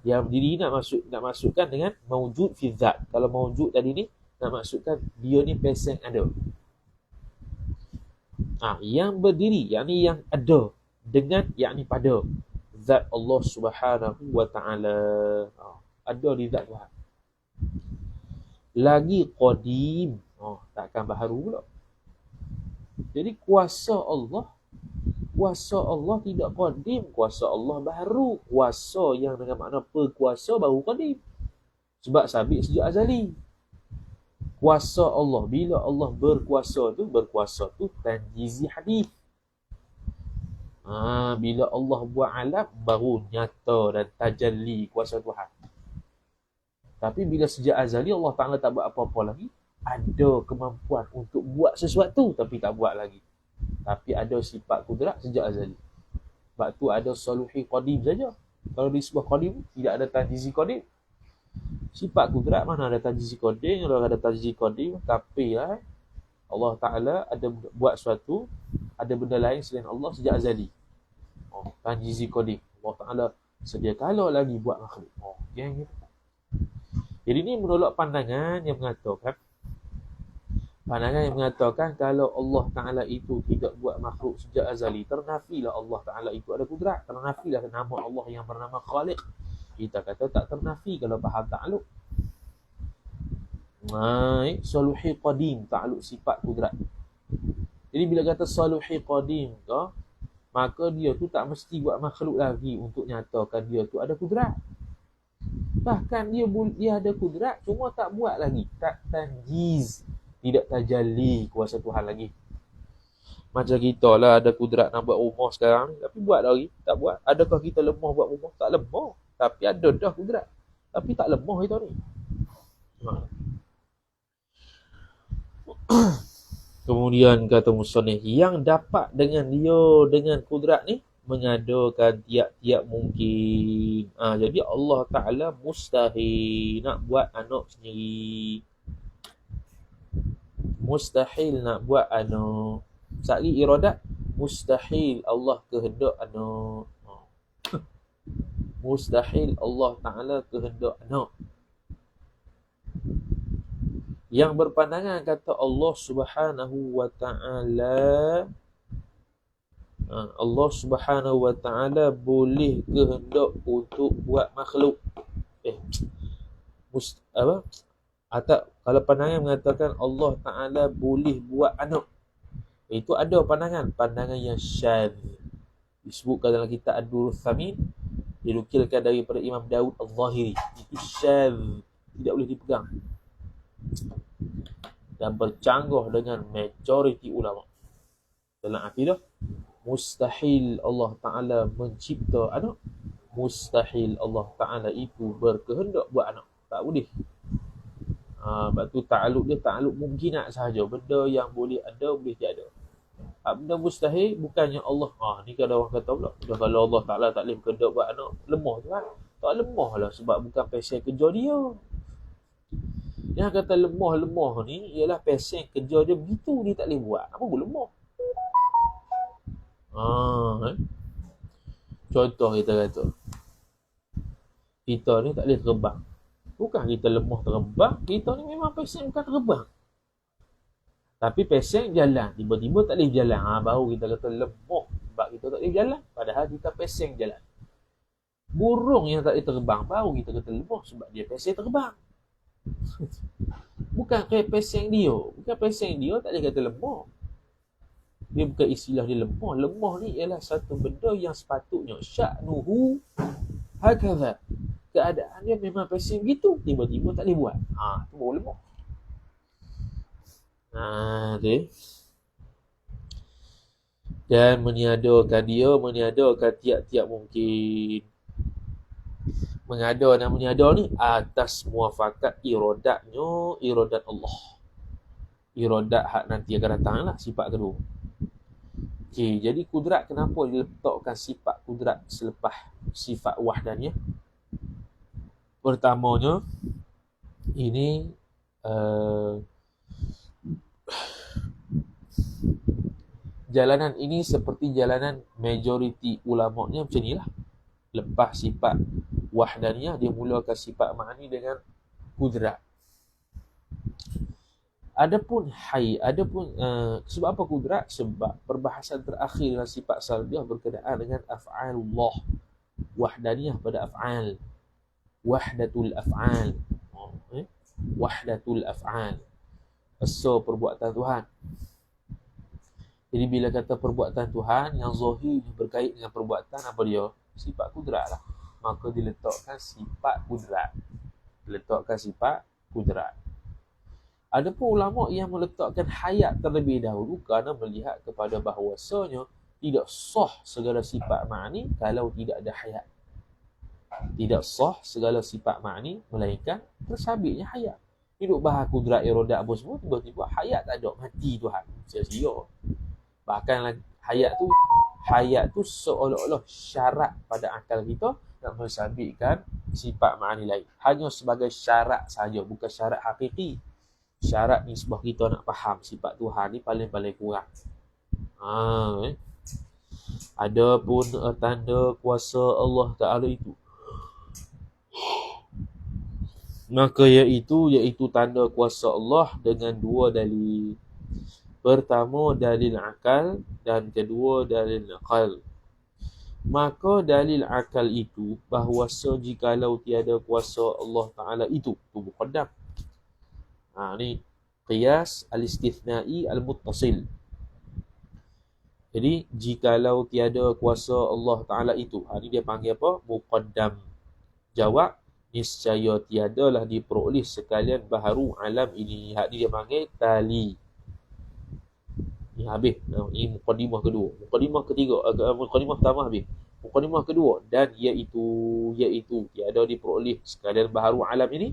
Yang berdiri nak masukkan dengan mawjud fi dzat. Kalau mawjud tadi ni nak masukkan dia ni peseng ada. Yang berdiri, yakni yang ada, dengan yakni pada zat Allah Subhanahu wa ta'ala. Ada di zat Tuhan. Lagi qadim. Takkan baharu pula. Jadi kuasa Allah tidak qadim, kuasa Allah baru. Kuasa yang dengan makna berkuasa baru qadim. Sebab sabit sejak azali. Kuasa Allah, bila Allah berkuasa tu tanjizi hadis. Bila Allah buat alam, baru nyata dan tajalli kuasa Tuhan. Tapi bila sejak azali Allah Ta'ala tak buat apa-apa lagi, ada kemampuan untuk buat sesuatu tapi tak buat lagi. Tapi ada sifat kudrat sejak azali. Sebab tu ada saluhi qadim saja. Kalau disebut qadim, tidak ada tanjizi qadim. Sifat kudrat mana ada tanjizi qadim? Kalau ada tanjizi qadim, tapi Allah Ta'ala ada buat sesuatu, ada benda lain selain Allah sejak azali. Tanjizi qadim. Allah Ta'ala sedia kala lagi buat makhluk. Yang gitu. Jadi ini menolak pandangan yang mengatakan kalau Allah Ta'ala itu tidak buat makhluk sejak azali, ternafilah Allah Ta'ala itu ada kudrat, ternafilah nama Allah yang bernama Khaliq. Kita kata tak ternafi kalau faham ta'aluk. Saluhi qadim, ta'aluk sifat kudrat. Jadi bila kata saluhi qadim maka dia tu tak mesti buat makhluk lagi untuk nyatakan dia tu ada kudrat. Bahkan dia ada kudrat, cuma tak buat lagi, tak tanjiz, tidak tajalli kuasa Tuhan lagi. Macam kita lah ada kudrat nak buat rumah sekarang ni, tapi buat lagi, tak buat. Adakah kita lemah buat rumah? Tak lemah. Tapi ada dah kudrat. Tapi tak lemah kita ni. Kemudian kata musannif, yang dapat dengan dia dengan kudrat ni mengadakan tiap-tiap mungkin. Jadi Allah Ta'ala mustahil nak buat anak sendiri. Mustahil nak buat anak. Sekali iradat, mustahil Allah kehendak anak. Mustahil Allah Ta'ala kehendak anak. Yang berpandangan kata Allah Subhanahu wa Ta'ala, Allah Subhanahu wa Ta'ala boleh kehendak untuk buat makhluk. Kalau pandangan mengatakan Allah Ta'ala boleh buat anak, itu ada pandangan yang syadz. Disebutkan dalam kitab Ad-Durrus Tsamin, dinukilkan daripada Imam Daud Al-Zahiri. Itu syadz, tidak boleh dipegang dan bercanggah dengan majoriti ulama. Dalam akidah, mustahil Allah Ta'ala mencipta anak, mustahil Allah Ta'ala itu berkehendak buat anak. Tak boleh. Sebab tu ta'aluk dia ta'aluk mungkinat sahaja. Benda yang boleh ada, boleh tiada. Benda mustahil, bukannya Allah. Ni kalau orang kata pula, kalau Allah Ta'ala tak boleh berkehendak buat anak, lemah tu kan? Tak lemah lah, sebab bukan pasal kerja dia. Yang kata lemah ni ialah pasal kerja dia begitu, dia tak boleh buat. Apa pun lemah. Contoh kita kata, kita ni tak boleh terbang. Bukan kita lemah terbang, kita ni memang pasal bukan terbang. Tapi pasal jalan, tiba-tiba tak boleh jalan. Baru kita kata lemah sebab kita tak boleh jalan. Padahal kita pasal jalan. Burung yang tak boleh terbang, baru kita kata lemah sebab dia pasal terbang. Bukan pasal dia. Bukan pasal dia tak boleh kata lemah. Dia bukan istilah dia lemah. Lemah ni ialah satu benda yang sepatutnya sya'nuhu hakadha. Keadaan dia memang pasal begitu, tiba-tiba tak boleh buat. Tu baru lemah. Okay. Dan meniadakan dia, meniadakan tiap-tiap mungkin. Mengada dan meniada ni atas muafakat iradatnya, iradat Allah. Iradat hak nanti akan datang lah, sifat kedua. Okay, jadi kudrat, kenapa diletakkan sifat kudrat selepas sifat wahdaniyah? Pertamanya, ini jalanan ini seperti jalanan majoriti ulama'nya macam ni lah. Lepas sifat wahdaniyah, dia mulakan sifat ma'ani dengan kudrat. Adapun sebab apa kudrat? Sebab perbahasan terakhir dalam sifat salbiyah berkenaan dengan af'alullah. Wahdaniyah pada af'al. Wahdatul af'al. Wahdatul af'al. So perbuatan Tuhan. Jadi bila kata perbuatan Tuhan, yang zahir berkait dengan perbuatan apa dia? Sifat kudrat lah. Maka diletakkan sifat kudrat. Adapun ulama yang meletakkan hayat terlebih dahulu kerana melihat kepada bahawasanya tidak sah segala sifat ma'ani kalau tidak ada hayat. Tidak sah segala sifat ma'ani melainkan tersabitnya hayat. Hidup bahas kudrat, iradat apa semua, tiba-tiba hayat tak ada, mati Tuhan. Sia-sia. Bahkan hayat tu seolah-olah syarat pada akal kita nak mensabitkan sifat ma'ani lain. Hanya sebagai syarat saja, bukan syarat hakiki. Syarat ni sebab kita nak faham sifat Tuhan ni paling-paling kurang. Ada pun tanda kuasa Allah Ta'ala itu. Maka iaitu tanda kuasa Allah dengan dua dalil. Pertama dalil akal dan kedua dalil naqal. Maka dalil akal itu bahawasa jikalau tiada kuasa Allah Ta'ala itu muqaddam. Ni qiyas al-istithnai al-muttasil. Jadi jikalau tiada kuasa Allah Ta'ala itu, ni dia panggil apa? Muqaddam. Jawab, niscaya tiadalah diperoleh sekalian baharu alam ini. Hak ni dia panggil tali. Ini habis. Ini mukadimah kedua. Mukadimah ketiga, mukadimah pertama habis. Mukadimah kedua, dan iaitu tiada diperoleh sekalian baharu alam ini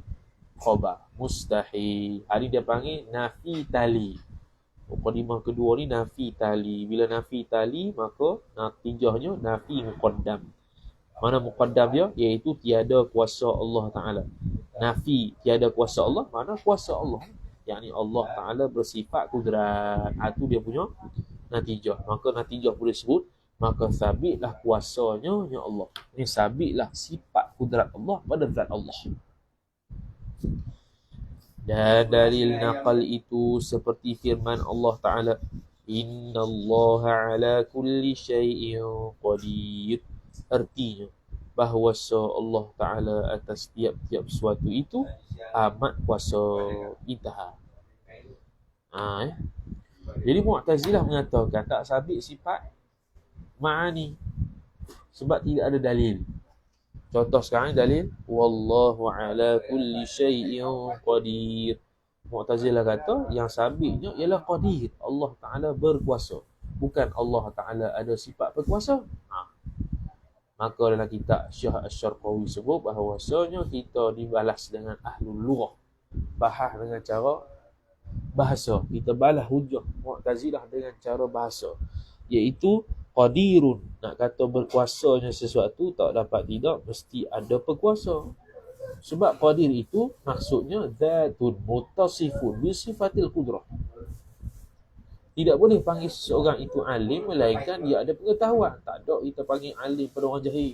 khabar, mustahil. Hari dia panggil nafi tali. Mukadimah kedua ni nafi tali. Bila nafi tali, maka natijahnya nafi muqaddam. Mana muqaddam dia? Iaitu tiada kuasa Allah Ta'ala. Nafi tiada kuasa Allah, mana kuasa Allah? Yakni Allah Ta'ala bersifat kudrat. Itu dia punya natijah. Maka natijah boleh sebut, maka sabitlah kuasanya ya Allah. Ini sabitlah sifat kudrat Allah pada zat Allah. Dan dalil naqal itu seperti firman Allah Ta'ala, Inna Allah ala kulli syai'in qadir. Artinya bahawa Allah Ta'ala atas tiap-tiap sesuatu itu amat kuasa. Intah. Jadi Mu'tazilah mengatakan tak sabit sifat ma'ani sebab tidak ada dalil. Contoh sekarang dalil, wallahu ala kulli syai'in qadir. Mu'tazilah kata yang sabitnya ialah qadir. Allah Ta'ala berkuasa. Bukan Allah Ta'ala ada sifat berkuasa. Maka dalam kitab Syah Asy-Syarqawi sebut bahawasanya kita dibalas dengan ahlul lughah. Bahas dengan cara bahasa. Kita balas hujah Mu'tazilah dengan cara bahasa. Iaitu qadirun. Nak kata berkuasanya sesuatu tak dapat tidak, mesti ada pekuasa. Sebab qadir itu maksudnya zatun mutasifun bi sifatil qudrah. Tidak boleh panggil seseorang itu alim melainkan dia ada pengetahuan. Tak ada kita panggil alim pada orang jahil.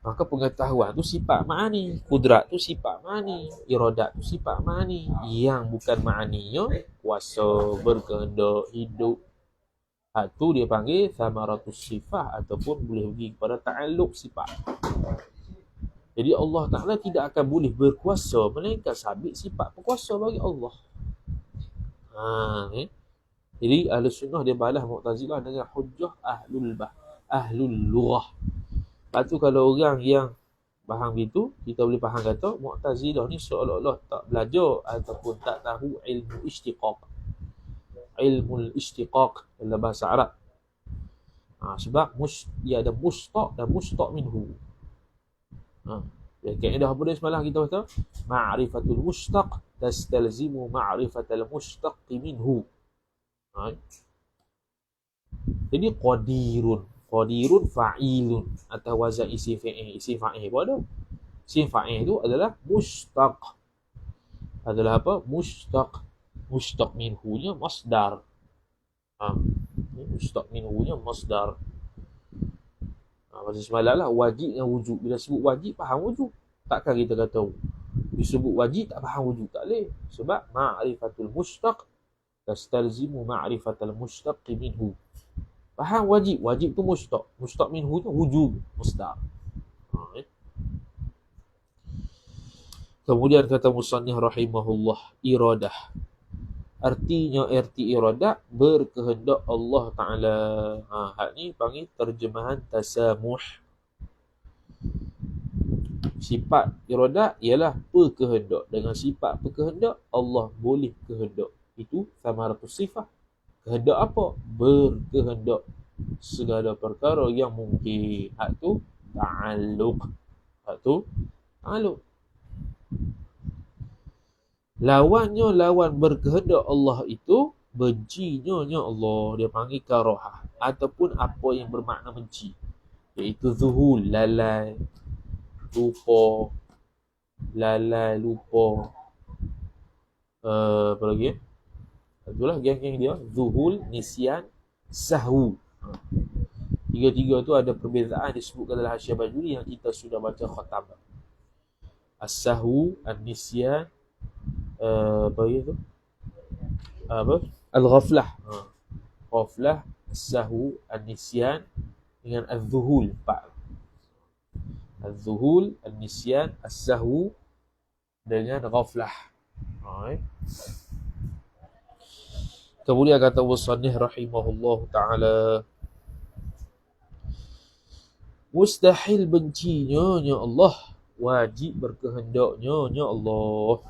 Maka pengetahuan tu sifat ma'ani, kudrat tu sifat ma'ani, iradat tu sifat ma'ani. Yang bukan ma'aninya kuasa, berkehendak, hidup. Itu dia panggil thamaratus sifat ataupun boleh pergi kepada ta'alluq sifat. Jadi Allah Ta'ala tidak akan boleh berkuasa melainkan sabit sifat berkuasa bagi Allah. Jadi ahli sunnah dia balas Mu'tazilah dengan hujjah ahlul lughah. Lepas tu kalau orang yang faham itu, kita boleh faham kata Mu'tazilah ni seolah-olah tak belajar ataupun tak tahu ilmu istiqaq. Ilmu istiqaq dalam bahasa Arab. Sebab dia ada mustaq dan mustaq minhu. Kaedah apa dia semalam kita kata? Ma'rifatul mustaq tastalzimu ma'rifatal mustaq minhu. Jadi qadirun fa'ilun atau wazan isim fa'il. Isim fa'il apa ada? Isim fa'il itu adalah mustaq. Adalah apa? Mustaq minhunya masdar. Mustaq minhunya masdar. Macam semalam lah, wajib dengan wujud. Bila sebut wajib, faham wujud. Takkan kita kata disebut wajib, tak faham wujud. Tak boleh. Sebab ma'rifatul mustaq tastalzimu ma'rifatal mustaq minhu. Faham wajib. Wajib tu mustaq. Mustaq minhu tu wujud. Masdar. Kemudian kata musannif rahimahullah, iradah. Artinya erti iradah berkehendak Allah Ta'ala. Hal ni panggil terjemahan tasamuh. Sifat iradah ialah berkehendak. Dengan sifat berkehendak Allah boleh kehendak. Itu thamaratus sifat. Kehendak apa? Berkehendak segala perkara yang mungkin. Hak tu ta'alluq. Lawannya lawan berkehendak Allah itu bencinya Allah, dia panggil karahah ataupun apa yang bermakna benci, iaitu zuhul, lalai lupa, apa lagi itulah geng-geng dia, zuhul, nisyan, sahwu. Tiga-tiga tu ada perbezaan disebutkan dalam Hasyiah Bajuri yang kita sudah baca khatam. As-sahwu, an-nisyan, al-ghaflah. Ghaflah, as-sahwu, an-nisyan dengan az-zuhul. Az-zuhul, an-nisyan, as-sahwu dengan ghaflah. Kemudian kata musannif rahimahullah ta'ala, mustahil bencinya Allah, wajib berkehendaknya Allah.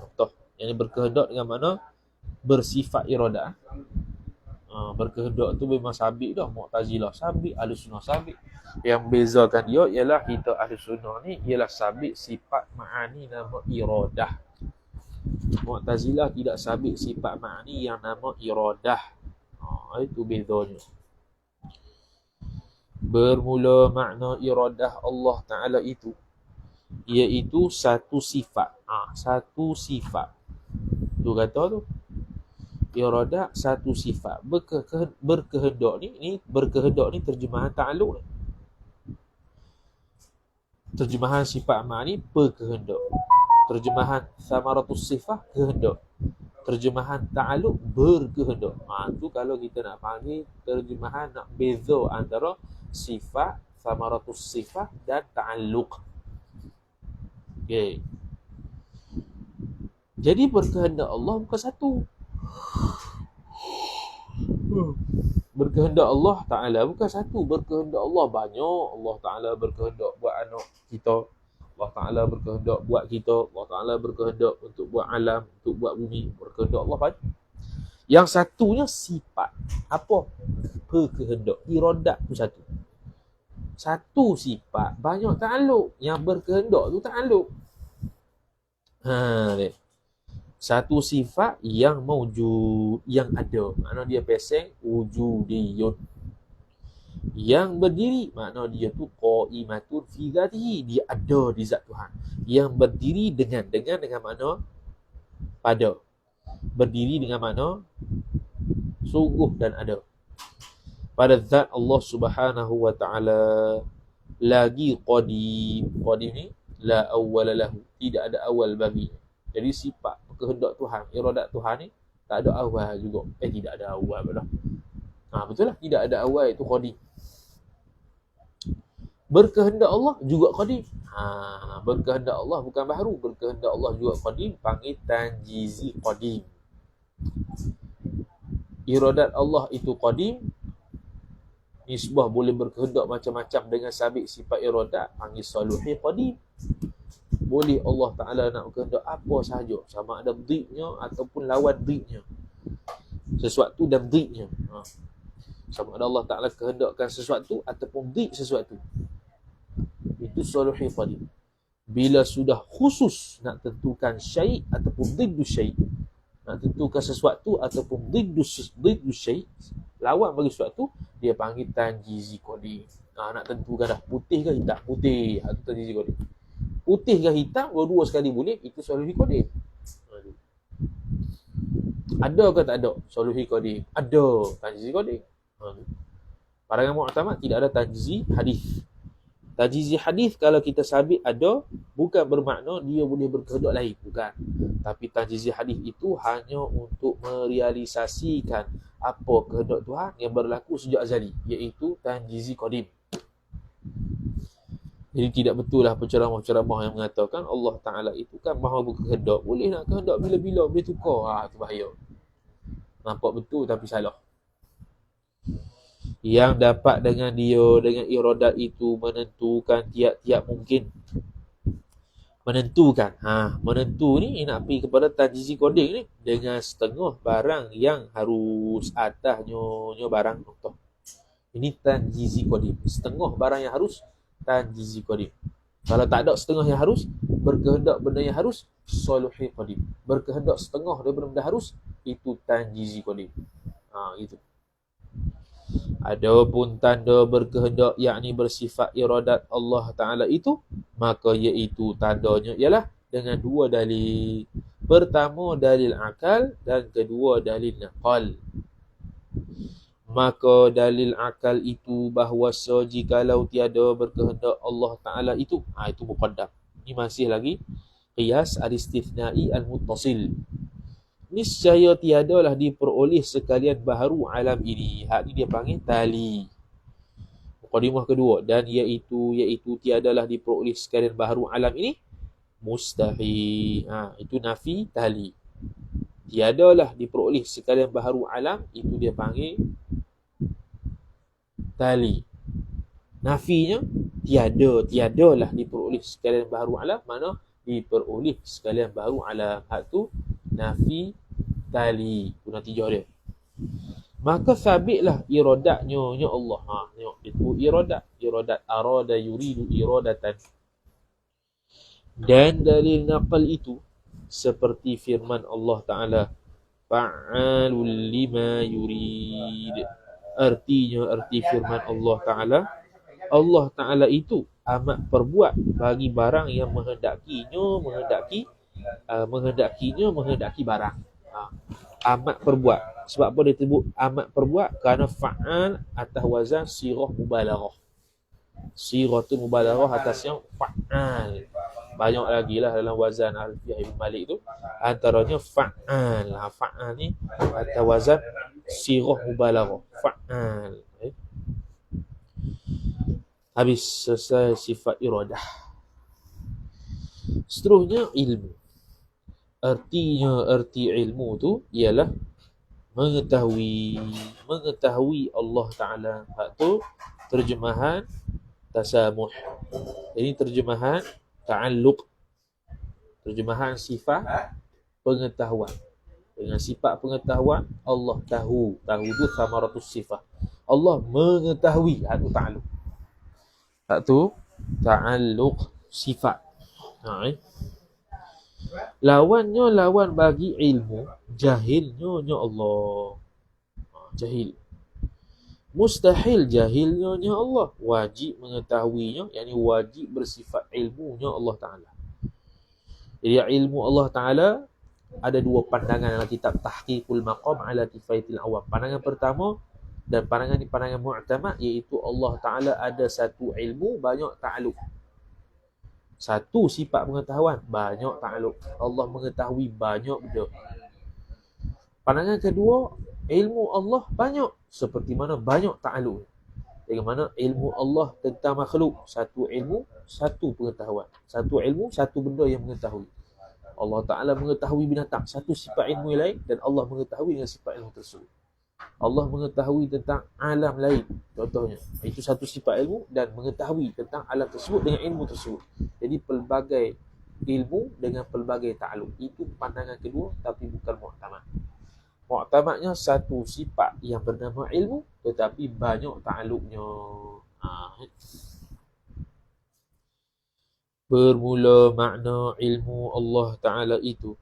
Yang berkehendak dengan mana? Bersifat iradah. Berkehendak tu memang sabit dah. Mu'tazilah sabit, Ahlussunnah sabit. Yang bezakan dia ialah kita Ahlussunnah ni ialah sabit sifat ma'ani nama iradah. Mu'tazilah tidak sabit sifat ma'ani yang nama iradah. Itu bezanya. Bermula makna iradah Allah Ta'ala itu iaitu satu sifat. Satu sifat. Tu kata tu. Iradah satu sifat. Berkehendak ni berkehendak ni terjemahan ta'alluq ni. Terjemahan sifat ma'ani berkehendak. Terjemahan samaratus sifah kehendak. Terjemahan ta'alluq berkehendak. Tu kalau kita nak panggil terjemahan nak beza antara sifat, samaratus sifah dan ta'alluq. Okey. Jadi berkehendak Allah bukan satu. Berkehendak Allah Ta'ala bukan satu. Berkehendak Allah banyak. Allah Ta'ala berkehendak buat anak kita. Allah Ta'ala berkehendak buat kita. Allah Ta'ala berkehendak untuk buat alam, untuk buat bumi. Berkehendak Allah banyak. Yang satunya sifat. Apa? Berkehendak. Iradat tu satu. Satu sifat. Banyak ta'aluk. Yang berkehendak tu ta'aluk. Satu sifat yang mawjud, yang ada. Makna dia peseng wujudiyun. Yang berdiri, makna dia tu qaimatun fi dzatihi, dia ada di zat Tuhan. Yang berdiri dengan makna pada. Berdiri dengan makna sungguh dan ada. Pada zat Allah Subhanahu wa taala. Lagi qadim. Qadim ni la awwala lahu, tidak ada awal baginya. Jadi sifat kehendak Tuhan, iradat Tuhan ni tak ada awal juga. Tidak ada awal pula. Betul lah, tidak ada awal, itu qadim. Berkehendak Allah juga qadim. Berkehendak Allah bukan baharu, berkehendak Allah juga qadim, panggil tanjizi qadim. Iradat Allah itu qadim. Nisbah boleh berkehendak macam-macam dengan sabit sifat iradat, panggil saluhi qadim. Boleh Allah Ta'ala nak berkehendak apa sahaja, sama ada dhidnya ataupun lawan dhidnya. Sesuatu dan dhidnya. Sama ada Allah Ta'ala kehendakkan sesuatu ataupun dhid sesuatu. Itu saluhi qadim. Bila sudah khusus nak tentukan syai' ataupun dhiddu syai', nak tentukan sesuatu ataupun dhiddu syai', lawan bagi sesuatu, dia panggil tanjizi qadim. Nak tentukan dah putih ke hitam, putih. Itu tanjizi qadim. Putih ke hitam, dua-dua sekali boleh, itu saluhi qadim. Ada ke tak ada saluhi qadim? Ada, tanjizi qadim. Para mu'tamad tidak ada tanjizi hadis. Tanjizi hadis kalau kita sabit ada, bukan bermakna dia boleh berkehendak lain, bukan. Tapi tanjizi hadis itu hanya untuk merealisasikan apa kehendak Tuhan yang berlaku sejak azali, iaitu tanjizi qadim. Jadi tidak betul lah penceramah-penceramah yang mengatakan Allah Ta'ala itu kan maha berkehendak. Boleh nak kehendak bila-bila, boleh tukar. Itu bahaya. Nampak betul tapi salah. Yang dapat dengan dia, dengan iradat itu menentukan tiap-tiap mungkin. Menentukan. Menentu ni nak pergi kepada tanjizi qadim ni dengan setengah barang yang harus, atasnya barang nokta. Ini tanjizi qadim. Setengah barang yang harus, tanjizi qadim. Kalau tak ada setengah yang harus, berkehendak benda yang harus, saluhi qadim. Berkehendak setengah daripada benda harus, itu tanjizi qadim. Gitu. Adapun tanda berkehendak, yakni bersifat iradat Allah Ta'ala itu, maka iaitu tandanya ialah dengan dua dalil. Pertama dalil akal dan kedua dalil naqal. Maka dalil akal itu bahawasa jikalau tiada berkehendak Allah Ta'ala itu muqaddam. Ini masih lagi qiyas al-istithnai al-muttasil. Niscaya tiadalah diperoleh sekalian baharu alam ini. Hak ni dia panggil tali. Muqaddimah kedua. Dan iaitu tiadalah diperoleh sekalian baharu alam ini, mustahil. Itu nafi tali. Tiadalah diperoleh sekalian baharu alam, itu dia panggil tali. Nafinya tiadalah diperoleh sekalian baharu alam, mana diperoleh sekalian baharu alam. Hak tu nafi tali. Itu natijah dia. maka sabitlah iradatnya nya Allah. Tengok itu iradat arada yuridu iradatan. Dan dalil naqal itu seperti firman Allah Ta'ala, fa'alul lima yurid. Arti firman Allah Ta'ala itu amat perbuat bagi barang yang menghendakinya barang. Amat perbuat. Sebab apa dia sebut amat perbuat? Kerana fa'al atas wazan sirah mubalaghah. Siratul mubalaghah atas yang fa'al. Banyak lagi lah dalam wazan Alfiyah Ibn Malik tu. Antaranya fa'al. Fa'al ni atas wazan sirah mubalaghah. Fa'al. Habis selesai sifat iradah. Seterusnya ilmu. Arti ilmu tu ialah mengetahui Allah Ta'ala. Hak tu terjemahan tasamuh. Ini terjemahan ta'alluq. Terjemahan sifat pengetahuan. Dengan sifat pengetahuan Allah tahu. Tahu tu thamaratus sifat. Allah mengetahui. Hak tu ta'alluq. Hak tu ta'alluq sifat. Lawan bagi ilmu, jahilnya Allah. Jahil. Mustahil jahilnya Allah. Wajib mengetahuinya, yakni wajib bersifat ilmunya Allah Ta'ala. Jadi ilmu Allah Ta'ala ada dua pandangan dalam kitab Tahqiqul Maqam ala Kifaitil Awam. Pandangan pertama dan pandangan ni pandangan mu'tamad, iaitu Allah Ta'ala ada satu ilmu, banyak ta'alluq. Satu sifat pengetahuan, banyak ta'alluq. Allah mengetahui banyak benda. Pandangan kedua, ilmu Allah banyak, seperti mana banyak ta'alluq. Bagaimana ilmu Allah tentang makhluk, satu ilmu, satu pengetahuan. Satu ilmu, satu benda yang mengetahui. Allah Ta'ala mengetahui binatang, satu sifat ilmu yang lain, dan Allah mengetahui dengan sifat ilmu tersebut. Allah mengetahui tentang alam lain, contohnya, itu satu sifat ilmu, dan mengetahui tentang alam tersebut dengan ilmu tersebut. Jadi pelbagai ilmu dengan pelbagai ta'alluq. Itu pandangan kedua, tapi bukan mu'tamad. Mu'tamadnya satu sifat yang bernama ilmu, tetapi banyak ta'alluqnya. Bermula makna ilmu Allah Ta'ala itu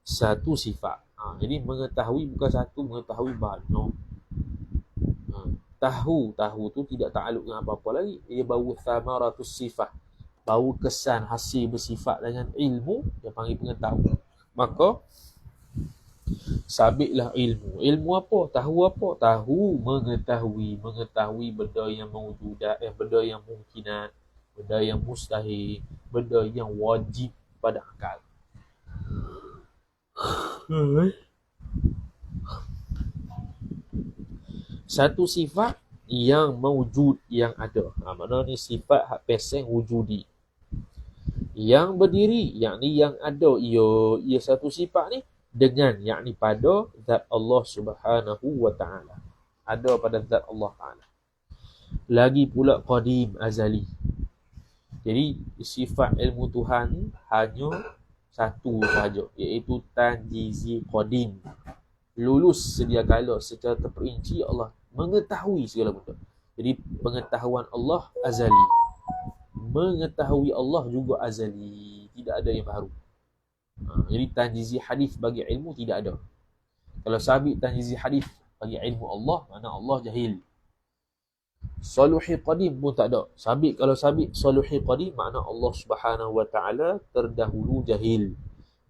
satu sifat. Jadi mengetahui bukan satu, mengetahui banyak. Tahu tu tidak ta'alluq dengan apa-apa lagi. Ia bau thamaratus sifat, bau kesan hasil bersifat dengan ilmu yang panggil pengetahuan. Maka sabitlah ilmu. Ilmu apa? Tahu mengetahui benda yang mawjudat, benda yang mungkinat, benda yang mustahil, benda yang wajib pada akal. Satu sifat yang mawjud, yang ada. Maknanya ni sifat hak peseng wujudi. Yang berdiri, yakni yang ada, ia satu sifat ni dengan, yakni pada zat Allah Subhanahu wa Ta'ala. Ada pada zat Allah Ta'ala. Lagi pula qadim, azali. Jadi sifat ilmu Tuhan hanya satu sahaja, iaitu tanjizi qadim. Lulus sedia kala secara terperinci Allah mengetahui segala benda. Jadi pengetahuan Allah azali. Mengetahui Allah juga azali. Tidak ada yang baru. Jadi tanjizi hadis bagi ilmu tidak ada. Kalau sabit tanjizi hadis bagi ilmu Allah, mana Allah jahil. Saluhi qadim pun tak ada. Kalau sabit saluhi qadim, makna Allah Subhanahu wa Ta'ala terdahulu jahil.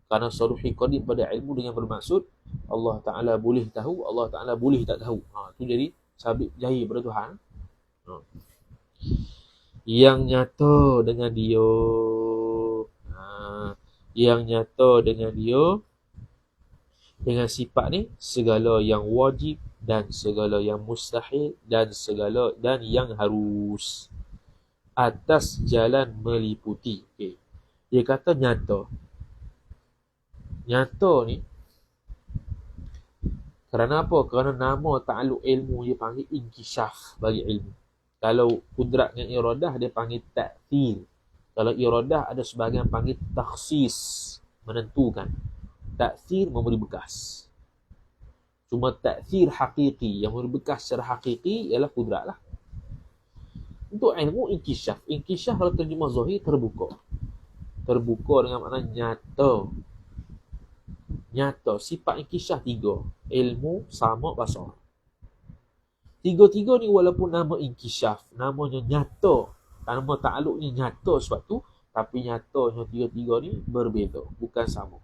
Kerana saluhi qadim pada ilmu dengan bermaksud Allah Ta'ala boleh tahu, Allah Ta'ala boleh tak tahu. Itu jadi sabit jahil pada Tuhan. Yang nyata dengan dia, dengan sifat ni, segala yang wajib dan segala yang mustahil dan yang harus atas jalan meliputi. Dia kata nyata. Nyata ni kerana apa? Kerana nama ta'alluq ilmu dia panggil inkishaf bagi ilmu. Kalau kudrat dengan iradah dia panggil ta'thir. Kalau iradah ada sebahagian panggil takhsis, menentukan. Ta'thir memberi bekas. Cuma ta'thir hakiki, yang berbekas secara hakiki ialah kudrat lah. Untuk ilmu inkishaf. Inkishaf kalau terjemah zahir, terbuka. Terbuka dengan makna nyata. Nyata. Sifat inkishaf 3. Ilmu, sama, basar. Tiga-tiga ni walaupun nama inkishaf, namanya nyata, nama ta'aluknya nyata sebab tu, tapi nyatanya tiga-tiga ni berbeza, bukan sama.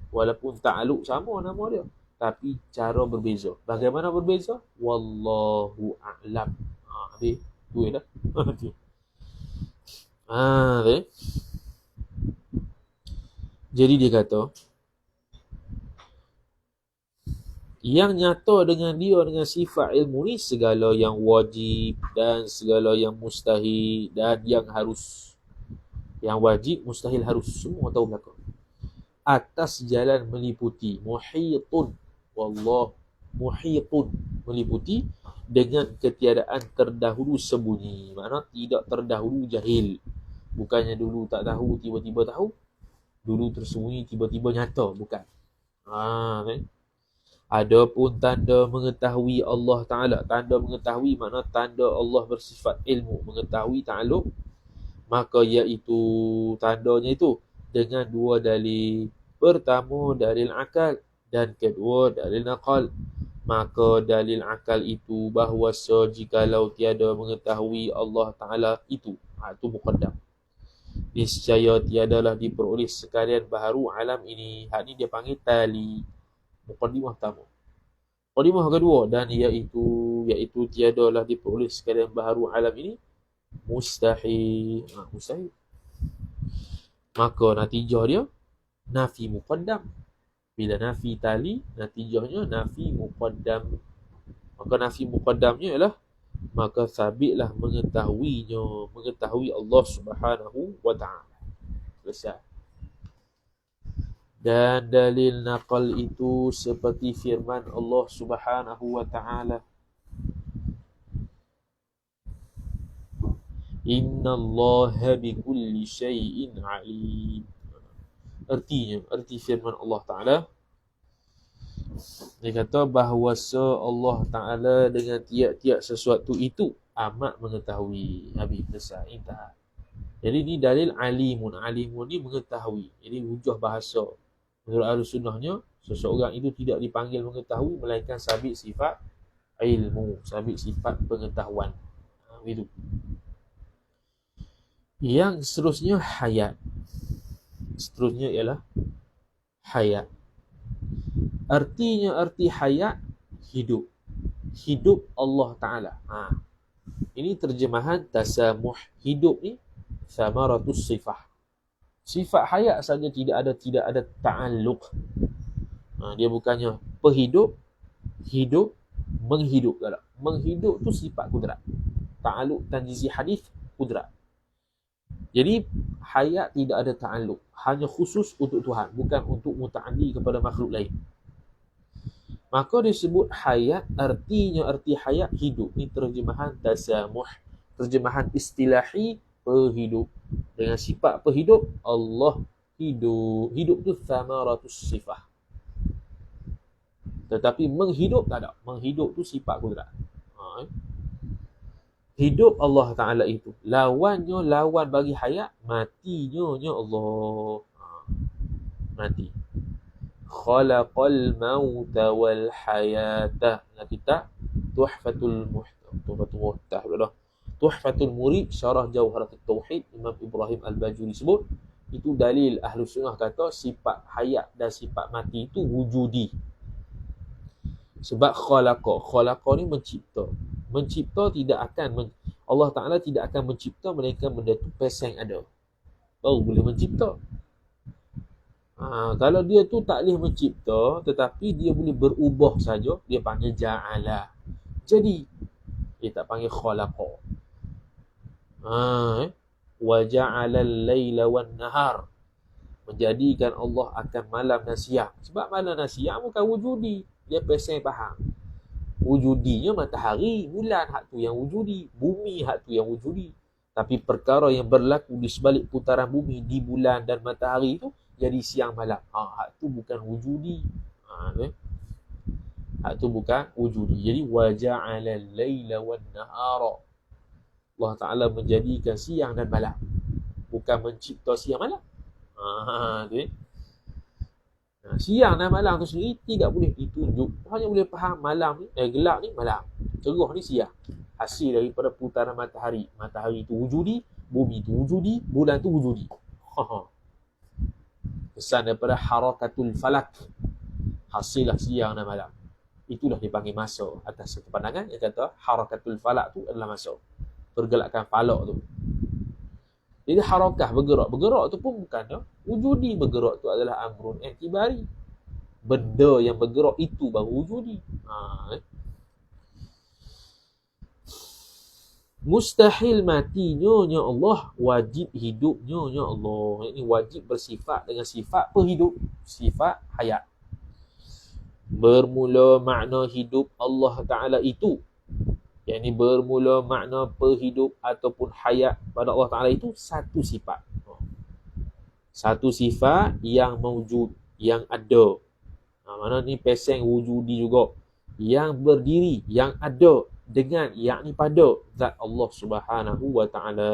Walaupun ta'aluk sama nama dia, tapi cara berbeza. Bagaimana berbeza? Wallahu a'lam. Habis. Tu dah. Jadi dia kata, yang nyata dengan dia, dengan sifat ilmu ni, segala yang wajib dan segala yang mustahil dan yang harus. Yang wajib, mustahil, harus, semua tahu belakang. Atas jalan meliputi, muhitun, wallah, muhitun, meliputi dengan ketiadaan terdahulu sembunyi. Maknanya tidak terdahulu jahil. Bukannya dulu tak tahu, tiba-tiba tahu. Dulu tersembunyi, tiba-tiba nyata. Bukan. Kan? Adapun tanda mengetahui Allah Ta'ala. Tanda mengetahui makna tanda Allah bersifat ilmu, mengetahui ta'aluk. Maka iaitu tandanya itu dengan dua dalil. Pertama dalil akal dan kedua dalil naqal. Maka dalil akal itu bahawa jikalau tiada mengetahui Allah Ta'ala itu muqaddam. Niscaya tiadalah diperoleh sekalian baharu alam ini. Hak ni dia panggil tali. Muqaddimah pertama. Muqaddimah kedua, dan iaitu tiadalah diperoleh sekalian baharu alam ini mustahil. Mustahil. Maka natijah dia nafi muqaddam. Bila nafi tali, natijahnya nafi muqaddam. Maka nafi muqaddamnya ialah maka sabitlah mengetahuinya, mengetahui Allah Subhanahu wa ta'ala. Selesai. Dan dalil naqal itu seperti firman Allah Subhanahu wa ta'ala, Innallaha bikulli syai'in alim. Arti firman Allah Ta'ala, dia kata bahawa Allah Ta'ala dengan tiap-tiap sesuatu itu amat mengetahui. Habis, selesai, intah. Jadi ni dalil alimun. Alimun ni mengetahui. Jadi hujah bahasa menurut ahli sunnahnya, seseorang itu tidak dipanggil mengetahui, melainkan sabit sifat ilmu, sabit sifat pengetahuan. Begitu. Yang seterusnya hayat. Seterusnya ialah hayat. Arti hayat hidup. Hidup Allah Ta'ala. Ini terjemahan tasamuh. Hidup ni samaratus sifah. Sifat hayat saja tidak ada ta'alluq. Dia bukannya pehidup, hidup, menghidup. Menghidup tu sifat kudrat. Ta'alluq tanjizi hadis kudrat. Jadi hayat tidak ada ta'alluq, hanya khusus untuk Tuhan, bukan untuk muta'addi kepada makhluk lain. Maka disebut hayat, artinya arti hayat hidup. Ini terjemahan tasamuh, terjemahan istilahi pehidup. Dengan sifat pehidup, Allah hidup. Hidup tu thamaratus sifah. Tetapi menghidup tak ada. Menghidup tu sifat kudrat. Hidup Allah Ta'ala itu. Lawannya, lawan bagi hayat, matinya Allah. Mati. Khalaqal mauta wal hayata. Kita Tuhfatul Muhtah. Tuhfatul Murid, Syarah Jawharatul Tauhid, Imam Ibrahim Al-Bajuri sebut, itu dalil ahlu sunnah kata sifat hayat dan sifat mati itu wujudi. Sebab khalaqa ni mencipta. Mencipta tidak akan Allah Ta'ala tidak akan mencipta melainkan benda tu pesang ada, baru boleh mencipta. Kalau dia tu tak boleh mencipta, tetapi dia boleh berubah saja, dia panggil ja'ala. Jadi dia tak panggil khalaqa. Wa ja'ala al-laila wan nahar, menjadikan Allah akan malam dan siang. Sebab malam dan siang bukan wujudi, dia pesang faham. Wujudinya matahari, bulan, hak tu yang wujudi. Bumi, hak tu yang wujudi. Tapi perkara yang berlaku di sebalik putaran bumi, di bulan dan matahari itu jadi siang malam. Hak tu bukan wujudi. Hak tu bukan wujudi. Jadi waja'ala al-laila wan-nahara. Allah Ta'ala menjadikan siang dan malam. Bukan mencipta siang malam. Tu. Siang dan malam tu sendiri tidak boleh ditunjuk. Hanya boleh faham malam ni, gelap ni malam. Cerah ni siang. Hasil daripada putaran matahari. Matahari tu wujudi, bumi tu wujudi, bulan tu wujudi. Kesan daripada harakatul falak. Hasillah siang dan malam. Itulah dipanggil masa. Atas satu pandangan yang kata harakatul falak tu adalah masa. Pergerakan falak tu. Jadi harakah bergerak. Bergerak tu pun bukan dah. Wujudi bergerak tu adalah amrun i'tibari. Benda yang bergerak itu baru wujudi. Mustahil matinya Allah, wajib hidupnya Allah. Ini wajib bersifat dengan sifat perhidup, sifat hayat. Bermula makna hidup Allah Ta'ala itu, yakni bermula makna perhidup ataupun hayat pada Allah Ta'ala itu satu sifat. Satu sifat yang mewujud, yang ada. Mana ni peseng wujudi juga. Yang berdiri, yang ada dengan, yakni pada zat Allah Subhanahu wa Ta'ala.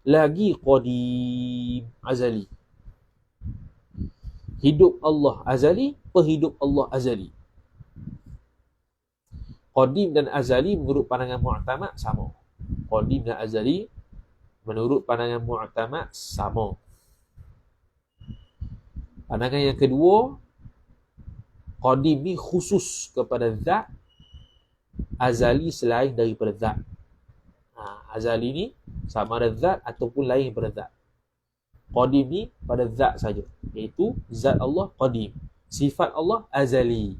Lagi qadim, azali. Hidup Allah azali, perhidup Allah azali. Qadim dan azali menurut pandangan mu'tamad sama. Qadim dan azali menurut pandangan mu'tamad sama. Pandangan yang kedua, qadim ni khusus kepada zat, azali selain daripada zat. Azali ni sama ada zat ataupun lain daripada zat. Qadim ni pada zat saja, iaitu zat Allah qadim, sifat Allah azali.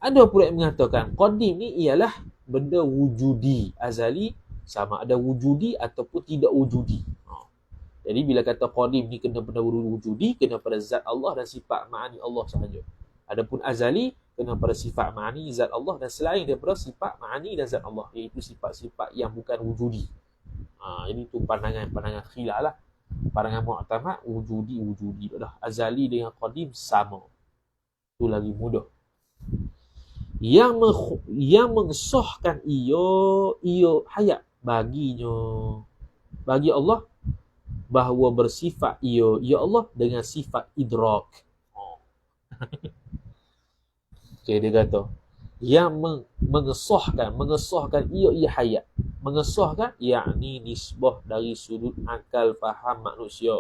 Ada pula yang mengatakan qadim ni ialah benda wujudi, azali sama ada wujudi ataupun tidak wujudi. Jadi bila kata qadim ni kena benda wujudi, kena pada zat Allah dan sifat ma'ani Allah sahaja. Adapun azali kena pada sifat ma'ani zat Allah dan selain daripada sifat ma'ani dan zat Allah, iaitu sifat-sifat yang bukan wujudi. Ini tu pandangan khilaf lah. Pandangan mu'tamad wujudi dah. Azali dengan qadim sama. Tu lagi mudah. Yang mengesahkan ia hayat baginya, bagi Allah, bahawa bersifat ia Allah dengan sifat idrak. Okay, dia kata yang mengesahkan ia hayat. Mengesahkan yakni nisbah dari sudut akal faham manusia,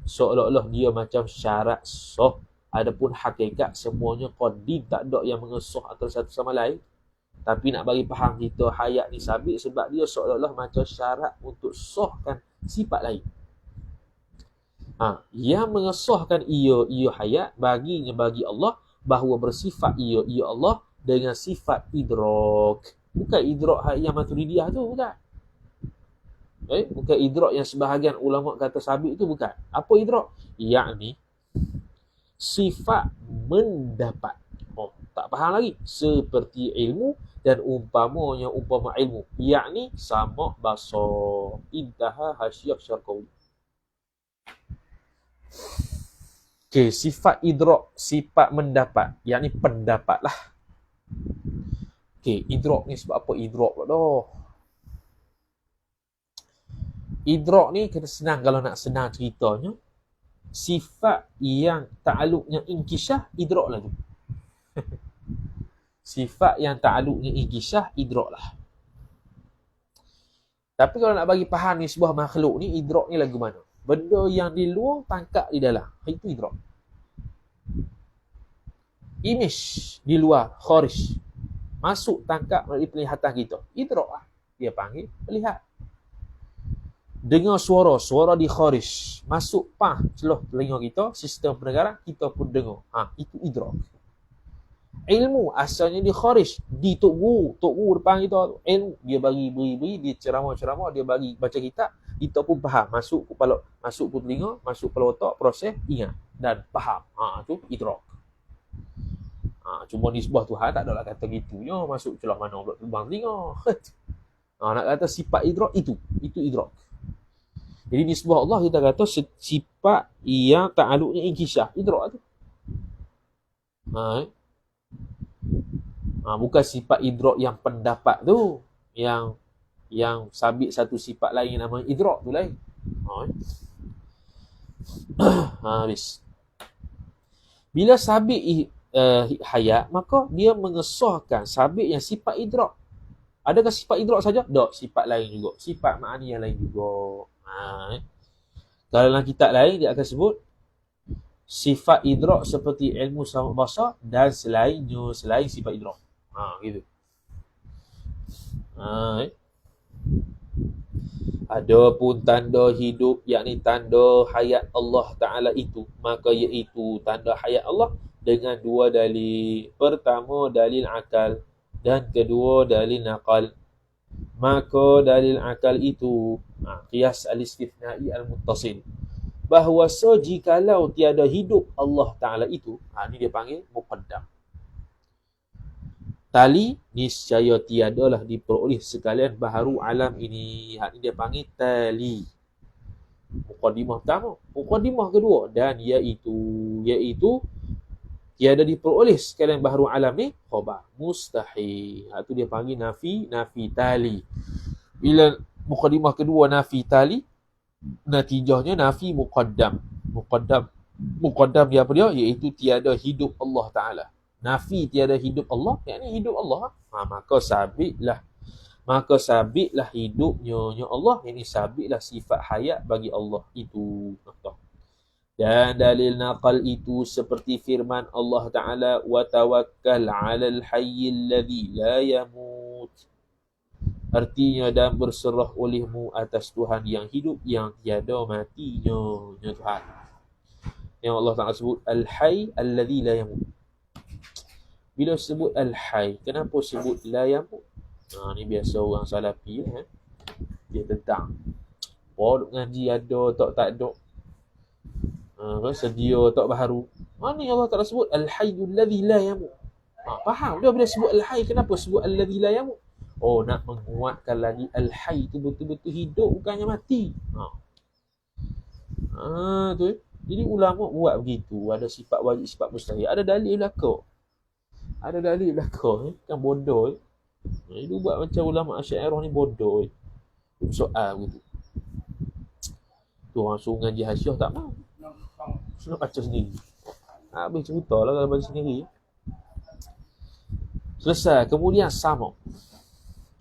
seolah-olah dia macam syarat sah. Adapun hakikat semuanya qadim, tak ada yang mengesah antara satu sama lain. Tapi nak bagi faham kita hayat ni sabit sebab dia seolah-olah macam syarat untuk sahkan sifat lain. Yang mengesahkan ia hayat baginya, bagi Allah, bahawa bersifat ia Allah dengan sifat idrak. Bukan idrak yang Maturidiyah tu, bukan. Bukan idrak yang sebahagian ulama kata sabit tu, bukan. Apa idrak? Yakni sifat mendapat. Tak faham lagi. Seperti ilmu dan umpama ilmu. Yakni sama basar. Intaha hasyah syarqawi. Okay, sifat idrak, sifat mendapat, yakni pendapat lah. Okay, idrak ni sebab apa idrak pula dah? Idrak ni kena senang, kalau nak senang ceritanya, sifat yang ta'aluknya inkishah, idrak lah tu. Sifat yang ta'aluknya inkishah, idrak lah. Tapi kalau nak bagi faham ni sebuah makhluk ni, idrak ni lagu mana? Benda yang di luar tangkap di dalam, itu idrak. Image di luar, kharij, masuk tangkap melalui penglihatan kita, idrak lah. Dia panggil melihat. Dengar suara di kharij, masuk celah telinga kita, sistem pendengaran, kita pun dengar. Itu idrak. Ilmu asalnya di kharij, di tok guru depan kita, ilmu dia bagi beri, dia ceramah, dia bagi baca kitab, kita pun faham, masuk ke kepala, masuk ke telinga, masuk kepala otak, proses, ingat dan faham. Itu idrak. Cuma nisbah Tuhan tak adalah kata gitunya, masuk celah mana pula terbang telinga. Nak kata sifat idrak itu idrak. Jadi nisbah Allah kita kata sifat yang ta'aluknya inkishah, idrak tu. Bukan sifat idrak yang pendapat tu, yang sabit satu sifat lain nama idrak tu lain. Habis. Bila sabit hayat, maka dia mengesahkan sabit yang sifat idrak. Adakah sifat idrak saja? Tak, sifat lain juga. Sifat ma'ani yang lain juga. Kalau dalam kitab lain dia akan sebut sifat idrak seperti ilmu sama basar dan selainnya, selain sifat idrak. Gitu. Ada pun tanda hidup, yakni tanda hayat Allah Ta'ala itu, maka iaitu tanda hayat Allah dengan dua dalil. Pertama dalil akal dan kedua dalil naqal. Maka dalil akal itu qiyas al-istithnai al-muttasil, bahawa jikalau tiada hidup Allah Ta'ala itu, ni dia panggil muqaddam. Tali niscaya tiadalah diperoleh sekalian baharu alam ini. Ini dia panggil tali. Muqaddimah pertama. Muqaddimah kedua, dan iaitu tiada diperoleh sekalian baharu alam ni khabar mustahil. Itu dia panggil nafi tali. Bila muqaddimah kedua nafi tali, natijahnya nafi muqaddam. Muqaddam dia apa dia? Iaitu tiada hidup Allah Ta'ala. Nafi tiada hidup Allah, yakni hidup Allah. Maka sabitlah hidupnya Allah, yakni sabitlah sifat hayat bagi Allah itu. Dan dalil naqal itu seperti firman Allah Ta'ala, wa tawakkal 'alal hayyil ladzi la yamut. Artinya, dan berserah olehmu atas Tuhan yang hidup, yang tiada matinya. Tuhan yang Allah Ta'ala sebut al-hayy alladzi la yamut. Bila sebut al-hayy, kenapa sebut la yamut? Ni biasa orang salafi dia tentang duk ngaji ada tak ada, sedia tak baharu. Ni Allah Ta'ala sebut al-hayyul ladzi la yamut. Faham dia bila sebut al-hayy, kenapa sebut alladzi la yamut? Nak menguatkan lagi al-hayy tu betul-betul hidup, bukannya mati. Tu. Jadi ulama buat begitu. Ada sifat wajib, sifat mustahil. Ada dalil belakang. Kan bodoh. Dia buat macam ulama Asy'ariyah ni bodoh. Soal begitu. Tu orang suruh ngaji Hasyiah tak mau. Suruh baca sendiri. Habis cerita lah kalau baca sendiri. Selesai. Kemudian sama.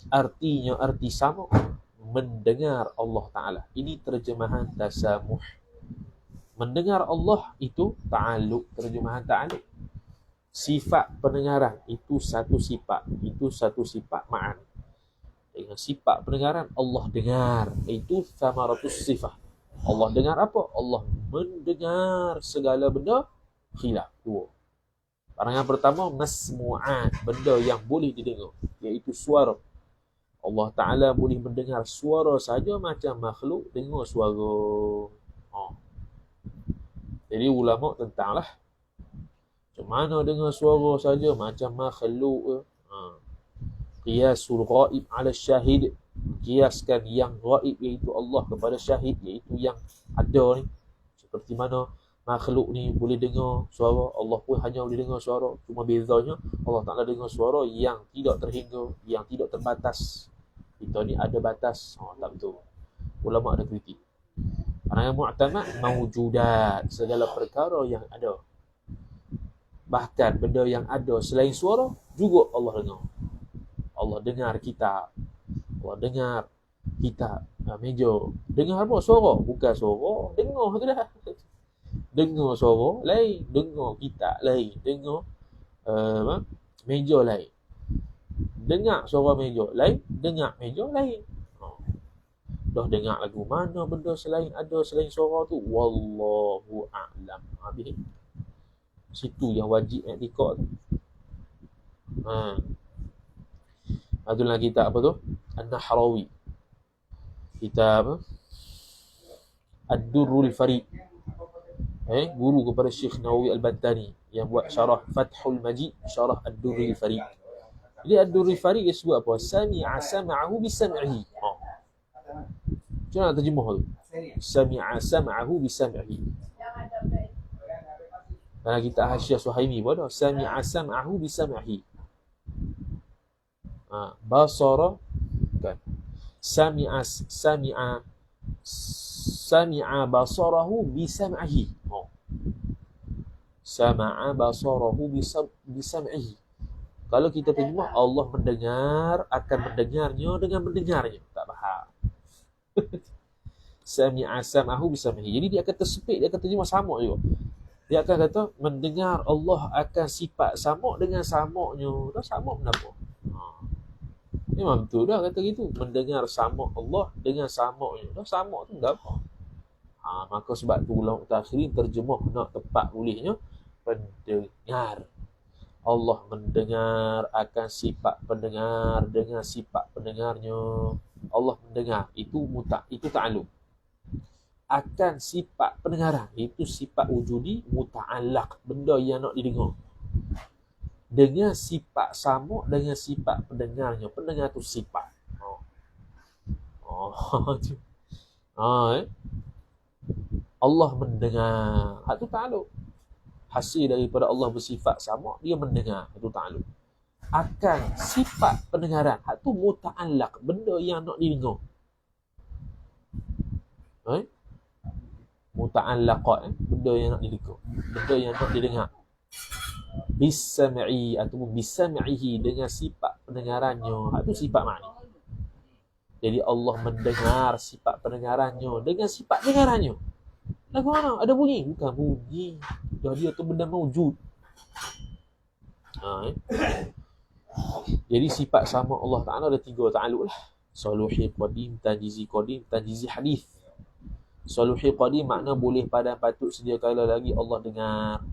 Arti sama, mendengar Allah Ta'ala. Ini terjemahan tasamuh. Mendengar Allah itu ta'aluk, terjemahan ta'aluk. Sifat pendengaran itu satu sifat ma'an. Dengan sifat pendengaran Allah dengar, itu samaratus sifat. Allah dengar apa? Allah mendengar segala benda khilaf. Dua. Barang yang pertama masmu'an, benda yang boleh didengar, iaitu suara. Allah Ta'ala boleh mendengar suara saja macam makhluk dengar suara. Jadi ulama tentanglah macam mana dengar suara saja macam makhluk. Qiyasul ghaib ala syahid, kiaskan yang ghaib iaitu Allah kepada syahid, iaitu yang ada ni. Seperti mana makhluk ni boleh dengar suara, Allah pun hanya boleh dengar suara. Cuma bezanya Allah Ta'ala dengar suara yang tidak terhingga, yang tidak terbatas. Kita ni ada batas. Tak betul. Ulama ada kritik. Orang yang mu'tamad mawjudat, segala perkara yang ada. Bahkan benda yang ada selain suara juga Allah dengar. Allah dengar kitab. Allah dengar kitab. Meja. Dengar apa? Suara. Bukan suara. Dengar tu dah. Dengar suara lain. Dengar kitab lain. Dengar meja lain. Dengar suara meja lain. Dengar meja lain. Dah dengar lagu mana benda selain ada selain suara tu, wallahu a'lam. Habis situ yang wajib i'tiqad tu. Itulah kitab apa tu? An-Nahrawi. Kitab Ad-Durrul Farid. Guru kepada Syekh Nawawi Al-Bantani yang buat syarah Fathul Majid, syarah Ad-Durrul Farid. Jadi Ad-Durrul Farid dia sebut apa? Sami'a sam'ahu bisam'ihi. Macam mana terjemah tu? Sami'a sam'ahu bisam'ihi. Kalau kita Hasyiah Suhaimi pun ada sami'a sam'ahu bi sam'ihi. Basara kan. Sami'a basarahu bi sam'ihi. Sama'a basarahu bi sam'ihi. Kalau kita terjemah Allah mendengar akan mendengarnya dengan mendengarnya. Tak faham. Sami'a sam'ahu bi sam'ihi. Jadi dia akan tersepit, dia akan terjemah sama juga. Dia akan kata mendengar Allah akan sifat sama dengan samaknya. Dah sama kenapa? Memang betul dah kata gitu. Mendengar sama Allah dengan samaknya. Dah sama tu kenapa? Maka sebab tu ulama mutakhirin terjemah nak tepat bolehnya pendengar. Allah mendengar akan sifat pendengar dengan sifat pendengarnya. Allah mendengar itu ta'alluq. Akan sifat pendengaran itu sifat wujudi muta'allaq, benda yang nak didengar. Dengan sifat sama dengan sifat pendengarnya. Pendengar tu sifat. Allah mendengar. Itu ta'alluq. Hasil daripada Allah bersifat sama, dia mendengar. Itu ta'alluq. Akan sifat pendengaran. Itu muta'allaq, benda yang nak didengar. Muta'allaqat, benda yang nak didengar, benda yang nak didengar. Bisam'i ataupun bisam'ihi, dengan sifat pendengarannya. Itu sifat makni. Jadi Allah mendengar sifat pendengarannya dengan sifat dengarannya. Lagu mana? Ada bunyi? Bukan bunyi. Dah dia tu benda mawjud. Jadi sifat sama Allah Ta'ala ada 3 ta'alluq lah. Saluhi qadim, tanjizi hadith. Saluhi qadim makna boleh padan patut sedia kala lagi Allah dengar.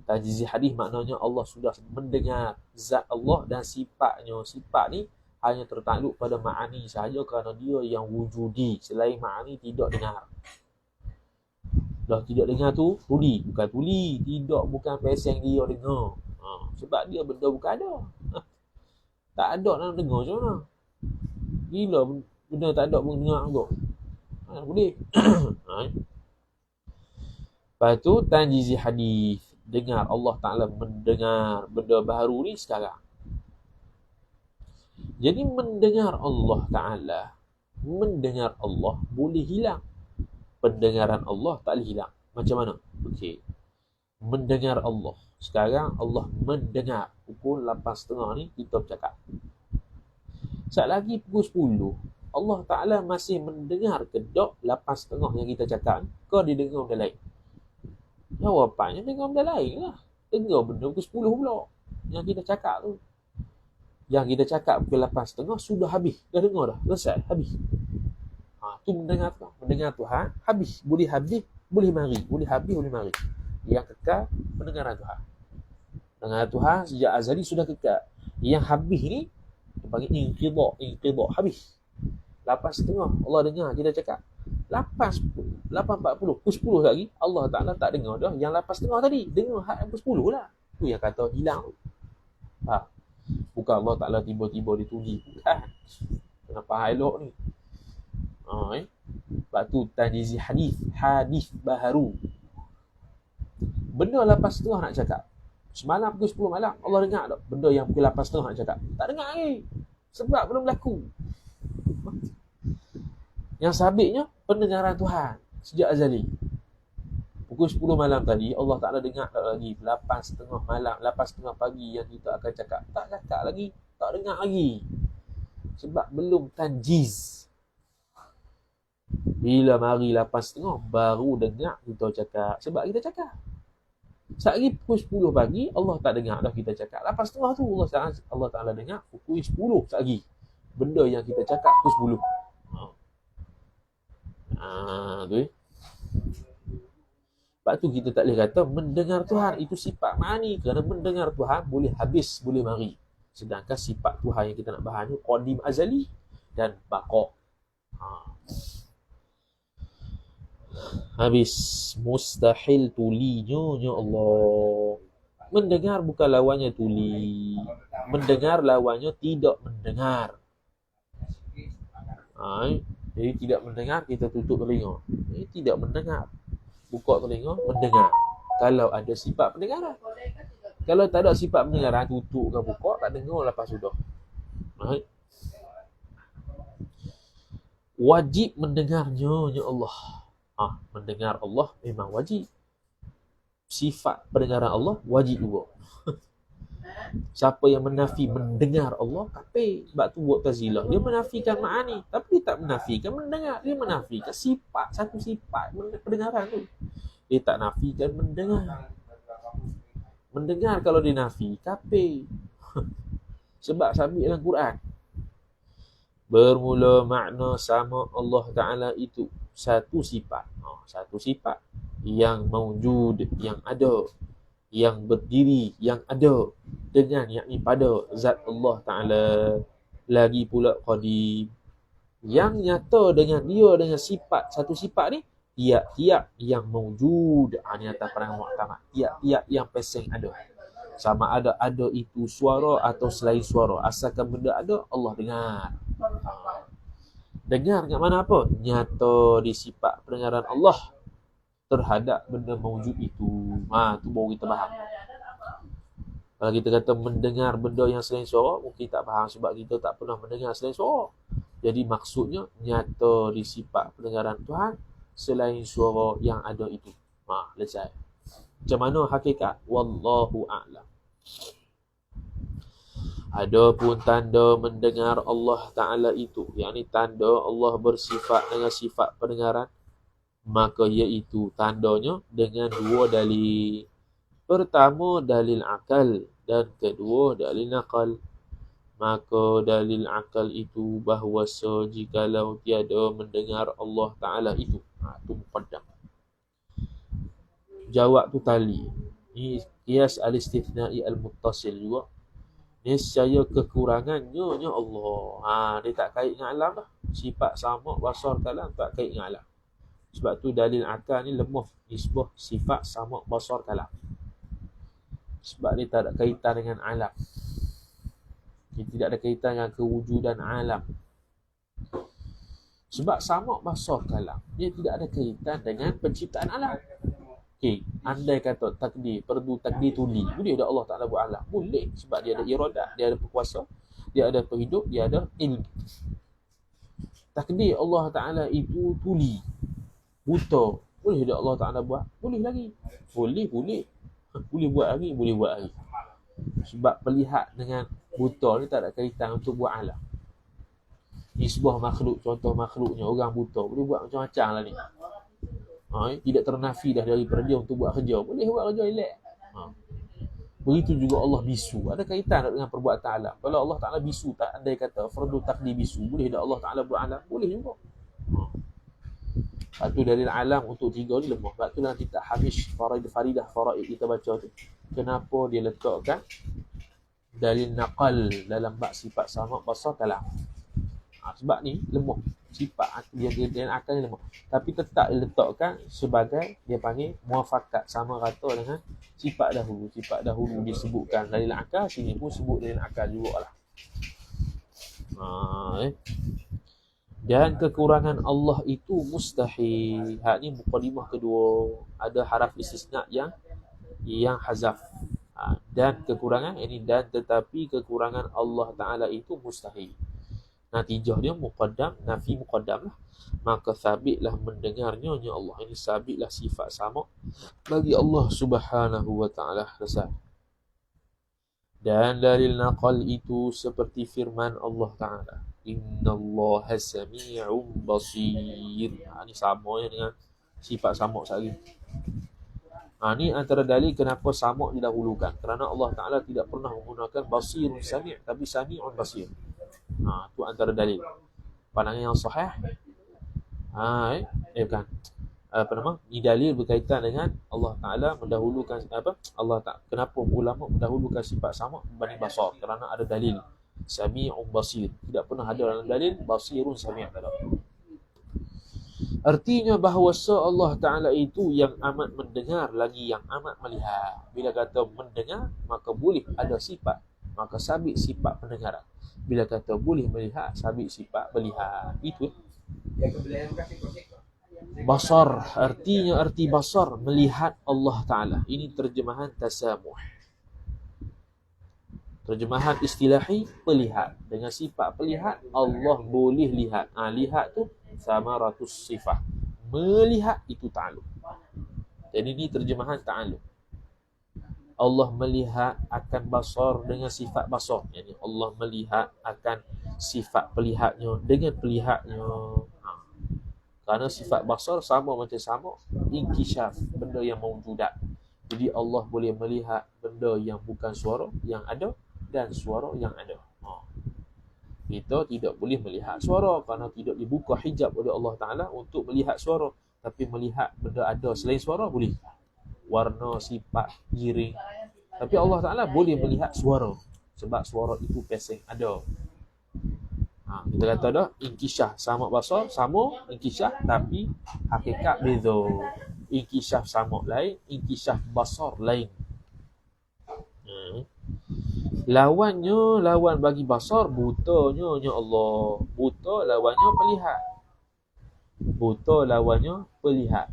Tanjizi hadith maknanya Allah sudah mendengar zat Allah dan sifatnya. Sifat ni hanya tertakluk pada ma'ani sahaja kerana dia yang wujudi. Selain ma'ani tidak dengar. Dah tidak dengar tu tuli, bukan tuli, tidak, bukan peseng dia dengar. Sebab dia benda bukan ada. Tak ada nak dengar macam mana? Gila benda tak ada pun dengar juga. Boleh. Lepas tu tanjizi hadis, dengar Allah Ta'ala mendengar benda baru ni sekarang. Jadi mendengar Allah Ta'ala, mendengar Allah boleh hilang. Pendengaran Allah tak boleh hilang. Macam mana? Okey. Mendengar Allah. Sekarang Allah mendengar. Pukul 8.30 ni kita bercakap. Saat lagi pukul 10, Allah Ta'ala masih mendengar ke tak 8.30 yang kita cakap? Kau dia dengar benda lain? Jawapannya dengar benda lain lah. Dengar benda pukul 10 pula. Yang kita cakap tu. Yang kita cakap pukul 8.30 sudah habis. Dah dengar dah. Selesai. Habis. Tu mendengar Tuhan. Mendengar Tuhan. Habis. Boleh habis. Boleh mari. Boleh habis. Boleh mari. Yang kekal pendengaran Tuhan. Pendengaran Tuhan sejak azali sudah kekal. Yang habis ni dia panggil inqidha. Habis. 8.30 Allah dengar kita cakap. 8.40 pukul 10 lagi Allah Ta'ala tak dengar dah. Yang 8.30 tadi dengar pukul 10 lah. Tu yang kata hilang. Bukan Allah Ta'ala tiba-tiba dituji. Bukan. Kenapa elok ni? Sebab tu tanjizi hadis baharu. Benda 8.30 nak cakap. Semalam pukul 10 malam Allah dengar tak? Benda yang pukul 8.30 nak cakap. Tak dengar lagi. Sebab belum berlaku. Yang sabitnya pendengaran Tuhan sejak azali. Pukul 10 malam tadi Allah Ta'ala dengar tak lagi. 8.30 malam, 8.30 pagi yang kita akan cakap. Tak cakap lagi. Tak dengar lagi. Sebab belum tanjiz. Bila mari 8.30 baru dengar kita cakap. Sebab kita cakap. Saat lagi pukul 10 pagi Allah tak dengar dah kita cakap. 8.30 tu Allah Ta'ala dengar pukul 10 saat lagi. Benda yang kita cakap pukul 10. Tu Sebab tu kita tak boleh kata mendengar Tuhan itu sifat ma'ani. Kerana mendengar Tuhan boleh habis, boleh mari. Sedangkan sifat Tuhan yang kita nak bahas ni qadim azali dan baqa. Habis. Mustahil tulinya ya Allah. Mendengar bukan lawannya tuli. Mendengar lawannya tidak mendengar. Jadi tidak mendengar kita tutup telinga. Jadi tidak mendengar. Buka telinga mendengar. kalau ada sifat pendengaran. Kalau tak ada sifat pendengaran, tutup ke buka, tak dengar lepas sudah. Right? Wajib mendengarnya Allah. Mendengar Allah memang wajib. Sifat pendengaran Allah wajib juga. Siapa yang menafi mendengar Allah, kafir. Sebab tu buat tazilah. Dia menafikan ma'ani, tapi dia tak menafikan mendengar. Dia menafikan sifat, satu sifat pendengaran tu. Dia tak nafikan mendengar. Mendengar kalau dia nafi, kafir. Sebab sabit dalam Quran. Bermula makna sama Allah Ta'ala itu satu sifat. Satu sifat yang mawjud, yang ada, yang berdiri, yang ada, dengan yakni pada zat Allah Ta'ala. Lagi pula qadim, yang nyata dengan dia, dengan sifat, satu sifat ni tiap-tiap yang mawjud. Ini atas perang mu'tamad. Tiap-tiap yang pesing ada. Sama ada itu suara atau selain suara. Asalkan benda ada, Allah dengar. Dengar kat mana apa? Nyata di sifat pendengaran Allah terhadap benda mawjud itu. Tu baru kita faham. Kalau kita kata mendengar benda yang selain suara, mungkin tak faham sebab kita tak pernah mendengar selain suara. Jadi maksudnya nyata di sifat pendengaran Tuhan selain suara yang ada itu. Selesai. Macam mana hakikat? Wallahu a'lam. Adapun tanda mendengar Allah Ta'ala itu, yakni tanda Allah bersifat dengan sifat pendengaran, maka iaitu tandanya dengan dua dalil. Pertama dalil akal dan kedua dalil nakal. Maka dalil akal itu bahawa jikalau tiada mendengar Allah Ta'ala itu, itu muqaddam. Jawab tu tali. Ini qiyas al-istithna'i al-muttasil juga. Nescaya kekurangannya Allah. Dia tak kait dengan alam dah. Sifat sama, basar, kalam tak kait dengan alam. Sebab tu dalil akal ni lemah nisbah sifat sama, basar, kalam. Sebab dia tak ada kaitan dengan alam. Dia tidak ada kaitan dengan kewujudan alam. Sebab sama, basar, kalam, dia tidak ada kaitan dengan penciptaan alam. Andai kata takdir, perlu takdir tuli, boleh tak Allah Ta'ala buat alam? Boleh, sebab dia ada iradat, dia ada berkuasa, dia ada penghidup, dia ada ilmu. Takdir Allah Ta'ala itu tuli, buta, boleh tak Allah Ta'ala buat? Boleh lagi. Boleh. Boleh buat lagi. Sebab melihat dengan buta ni tak ada kaitan untuk buat alam. Ni sebuah makhluk, contoh makhluknya orang buta, boleh buat macam-macam lah ni. Tidak ternafi dah daripada dia untuk buat kerja. Boleh buat kerja elok. Begitu juga Allah bisu. Ada kaitan dengan perbuatan alam. Kalau Allah Ta'ala bisu, tak andai kata fardu takdir bisu, boleh tak Allah Ta'ala buat alam? Boleh juga. Itu dalil alam untuk tiga ni lemah. Sebab tu nanti tak hamish faridah faraid kita baca tu. Kenapa dia letakkan dalil naqal dalam bab sifat sama, basar, kalam. Sebab ni lemah. Sifat dia akan lemah. Tapi tetap diletakkan sebagai, dia panggil muafakat, sama rata dengan sifat dahulu. Sifat dahulu disebutkan dalil akal, sini pun sebut dalil akal jugalah. Dan kekurangan Allah itu mustahil. Ni mukadimah kedua. Ada haraf istisna yang hazaf. Dan kekurangan ini, dan tetapi kekurangan Allah Ta'ala itu mustahil. Natijah dia muqaddam, nafi muqaddam lah. Maka sabitlah mendengarnya Allah. Ini sabitlah sifat sama bagi Allah Subhanahu wa Ta'ala. Selesai. Dan dalil naqal itu seperti firman Allah Ta'ala, Innallaha sami'un basir. Ini sama dengan sifat sama sekali. Ini antara dalil kenapa sama didahulukan. Kerana Allah Ta'ala tidak pernah menggunakan basirun sami', tapi sami'un basir. Itu antara dalil. Pandangan yang sahih. Bukan. Ini dalil berkaitan dengan Allah Ta'ala mendahulukan Allah Ta'ala. Kenapa ulama mendahulukan sifat sama berbanding basar? Kerana ada dalil Sami'un basir. Tidak pernah ada dalam dalil basirun sami'. Artinya bahawa Allah Ta'ala itu yang amat mendengar lagi yang amat melihat. Bila kata mendengar, maka boleh ada sifat, maka sabit sifat pendengaran. Bila kata boleh melihat, sabit sifat melihat. Itu. Basar, arti basar, melihat Allah Ta'ala. Ini terjemahan tasamuh. Terjemahan istilahi, pelihat. Dengan sifat pelihat, Allah boleh lihat. Lihat tu samaratus sifah. Melihat itu ta'aluk. Jadi ini terjemahan ta'aluk. Allah melihat akan basar dengan sifat basar. Yani Allah melihat akan sifat pelihatnya dengan pelihatnya. Kerana sifat basar sama macam sama inkishaf, benda yang mawjudat. Jadi Allah boleh melihat benda yang bukan suara yang ada dan suara yang ada. Kita tidak boleh melihat suara kerana tidak dibuka hijab oleh Allah Ta'ala untuk melihat suara. Tapi melihat benda ada selain suara boleh. Warna, sifat, giring. Tapi Allah Ta'ala boleh melihat suara. Sebab suara itu peseng ada. Kita kata dah, inkishaf sama basar, sama inkishaf, tapi hakikat beza. Inkishaf sama lain, inkishaf basar lain. Lawan bagi basar, butanya nya Allah. Buta lawannya pelihat. Buta lawannya pelihat.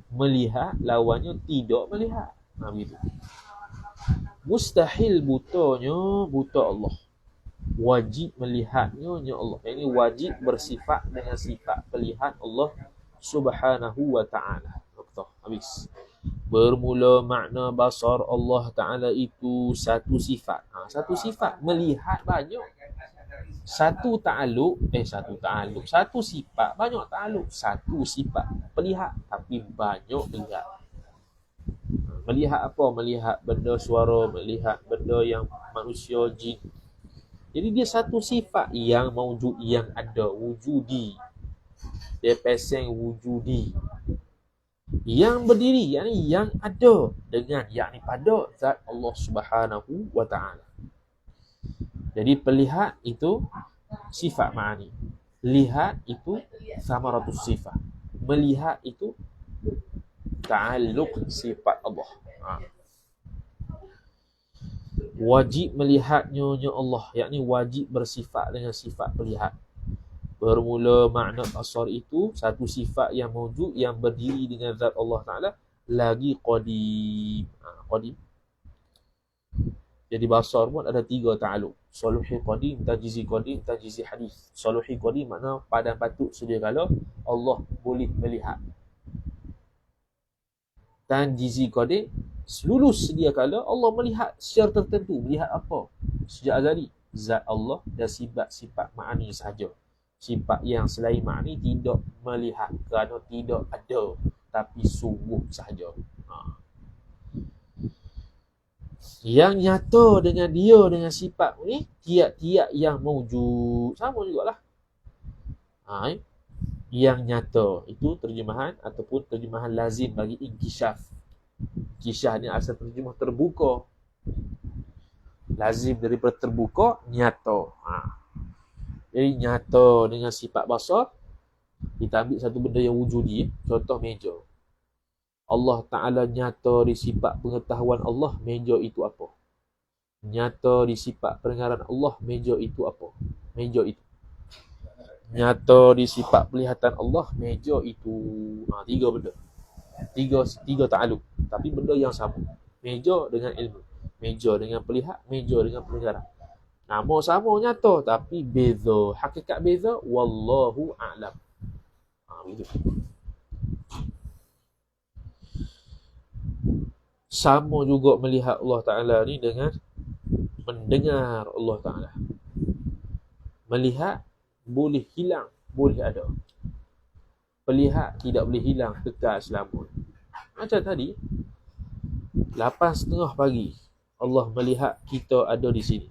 Melihat lawannya tidak melihat. Begitu. Mustahil butanya buta Allah. Wajib melihatnya nya Allah. Ini wajib bersifat dengan sifat pelihat Allah Subhanahu wa ta'ala. Habis. Bermula makna basar Allah Ta'ala itu satu sifat. Satu sifat, melihat banyak. Satu sifat, banyak ta'aluk. Satu sifat, pelihat, tapi banyak melihat. Melihat apa? Melihat benda suara, melihat benda yang manusia, jin. Jadi dia satu sifat yang mawjud, yang ada, wujudi. Dia peseng wujudi. Yang berdiri, yakni yang ada dengan, yakni pada zat Allah Subhanahu wa ta'ala. Jadi pelihat itu sifat ma'ani. Lihat itu samaratus sifat. Melihat itu ta'alluq sifat Allah. Wajib melihatnya Allah, yakni wajib bersifat dengan sifat pelihat. Bermula makna basar itu satu sifat yang mawjud, yang berdiri dengan zat Allah Ta'ala, lagi qadim. Qadim. Jadi basar pun ada tiga ta'aluk. Saluhi qadim, tajizi hadis. Saluhi qadim makna padan patut sedia kala Allah boleh melihat. Tajizi qadim, lulus sedia kala Allah melihat secara tertentu. Melihat apa? Sejak azali. Zat Allah dan sifat ma'ani sahaja. Sifat yang selain ma'ani tidak melihat kerana tidak ada, tapi sungguh sahaja. Yang nyata dengan dia, dengan sifat ni, tiap-tiap yang mawjud sama jugalah. Yang nyata itu terjemahan ataupun terjemahan lazim bagi inkishaf. Inkishaf ni asal terjemah terbuka. Lazim daripada terbuka, nyata. Jadi nyata dengan sifat basar, kita ambil satu benda yang wujudi. Contoh meja. Allah Ta'ala nyata di sifat pengetahuan Allah, meja itu apa? Nyata di sifat pendengaran Allah, meja itu apa? Meja itu. Nyata di sifat pelihatan Allah, meja itu. Tiga benda. Tiga ta'aluk. Tapi benda yang sama. Meja dengan ilmu. Meja dengan pelihat, meja dengan pendengaran. Nama sama nyata, tapi beza. Hakikat beza, wallahu a'lam. Begitu. Sama juga melihat Allah Ta'ala ni dengan mendengar Allah Ta'ala. Melihat boleh hilang, boleh ada. Pelihat tidak boleh hilang, kekal selama. Macam tadi 8:30 pagi Allah melihat kita ada di sini.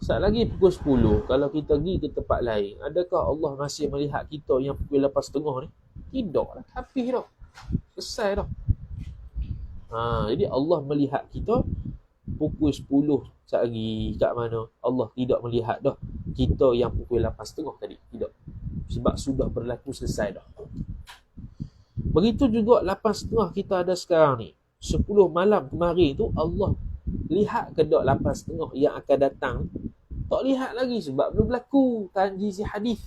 Saat lagi pukul 10, kalau kita pergi ke tempat lain, adakah Allah masih melihat kita yang pukul 8:30 ni? Tidak lah, habis dah. Selesai dah. Jadi Allah melihat kita pukul 10 saat lagi kat mana? Allah tidak melihat dah kita yang pukul 8:30 tadi. Tidak. Sebab sudah berlaku, selesai dah. Begitu juga 8:30 kita ada sekarang ni. 10 malam kemarin tu Allah lihat ke tak 8:30 yang akan datang? Tak lihat lagi sebab belum berlaku tanjiz hadis.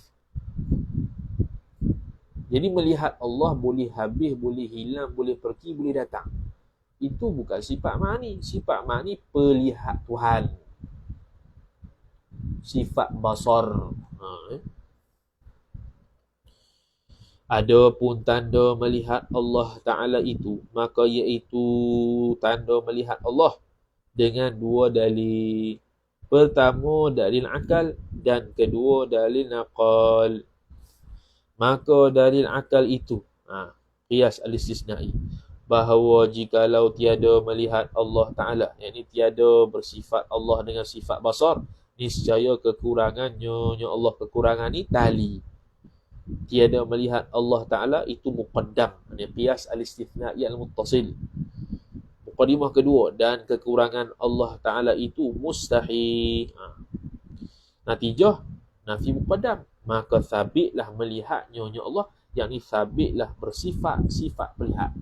Jadi melihat Allah boleh habis, boleh hilang, boleh pergi, boleh datang. Itu bukan sifat ma'ni. Sifat ma'ni pelihat Tuhan. Sifat basar. Adapun tanda melihat Allah Ta'ala itu, maka iaitu tanda melihat Allah dengan dua dalil. Pertama, dalil akal dan kedua, dalil naqal. Maka dalil akal itu, qiyas al-istisna'i, bahawa jikalau tiada melihat Allah Ta'ala, yakni tiada bersifat Allah dengan sifat basar, niscaya kekurangannya Allah, kekurangan ni tali. Tiada melihat Allah Ta'ala itu muqaddam, qiyas al-istithna'i al-muttasil. Muqaddimah kedua, dan kekurangan Allah Ta'ala itu mustahil. Natijah, nafi muqaddam. Maka sabitlah melihatnya Allah, yakni sabitlah bersifat sifat melihat.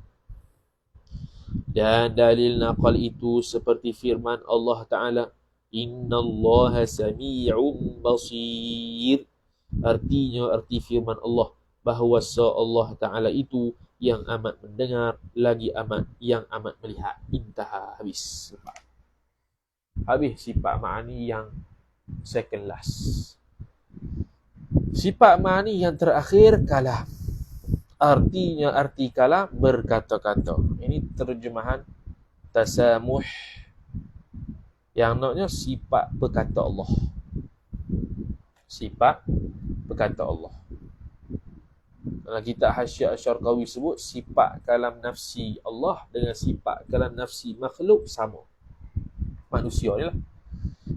Dan dalil naqal itu seperti firman Allah Ta'ala, innallaha sami'un basir. Artinya, arti firman Allah, bahawa Allah Ta'ala itu yang amat mendengar, lagi yang amat melihat. Intaha, habis. Habis sifat ma'ani yang second last. Sifat ma'ani yang terakhir, kalam. Artinya, arti kalam berkata-kata. Ini terjemahan tasamuh, yang maknanya sifat berkata Allah. Sifat berkata Allah. Dalam kitab Hasyiah Asy-Syarqawi sebut sifat kalam nafsi Allah dengan sifat kalam nafsi makhluk sama. Manusia ni lah.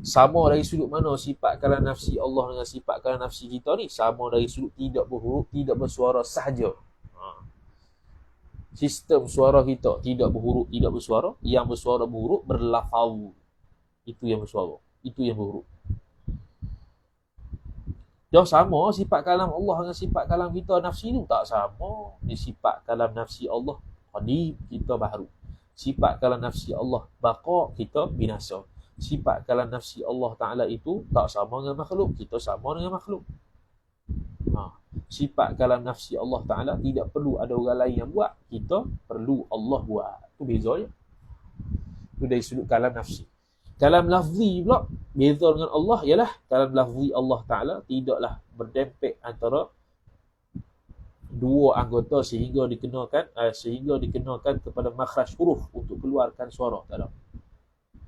Sama dari sudut mana sifat kalam nafsi Allah dengan sifat kalam nafsi kita ni? Sama dari sudut tidak berhuruf, tidak bersuara sahaja. Sistem suara kita tidak berhuruf, tidak bersuara. Yang bersuara berhuruf, berlafaz. Itu yang bersuara, itu yang berhuruf. Jauh sama sifat kalam Allah dengan sifat kalam kita nafsi tu? Tak sama. Di sifat kalam nafsi Allah qadim, kita baharu. Sifat kalam nafsi Allah baqa, kita binasa. Sifat kalam nafsi Allah Ta'ala itu tak sama dengan makhluk, kita sama dengan makhluk. Sifat kalam nafsi Allah Ta'ala tidak perlu ada orang lain yang buat, kita perlu Allah buat. Itu beza je. Itu dari sudut kalam nafsi. Kalam lafzi pula, beza dengan Allah ialah kalam lafzi Allah Ta'ala tidaklah berdempet antara dua anggota sehingga dikenakan kepada makhraj huruf untuk keluarkan suara. Tak ada.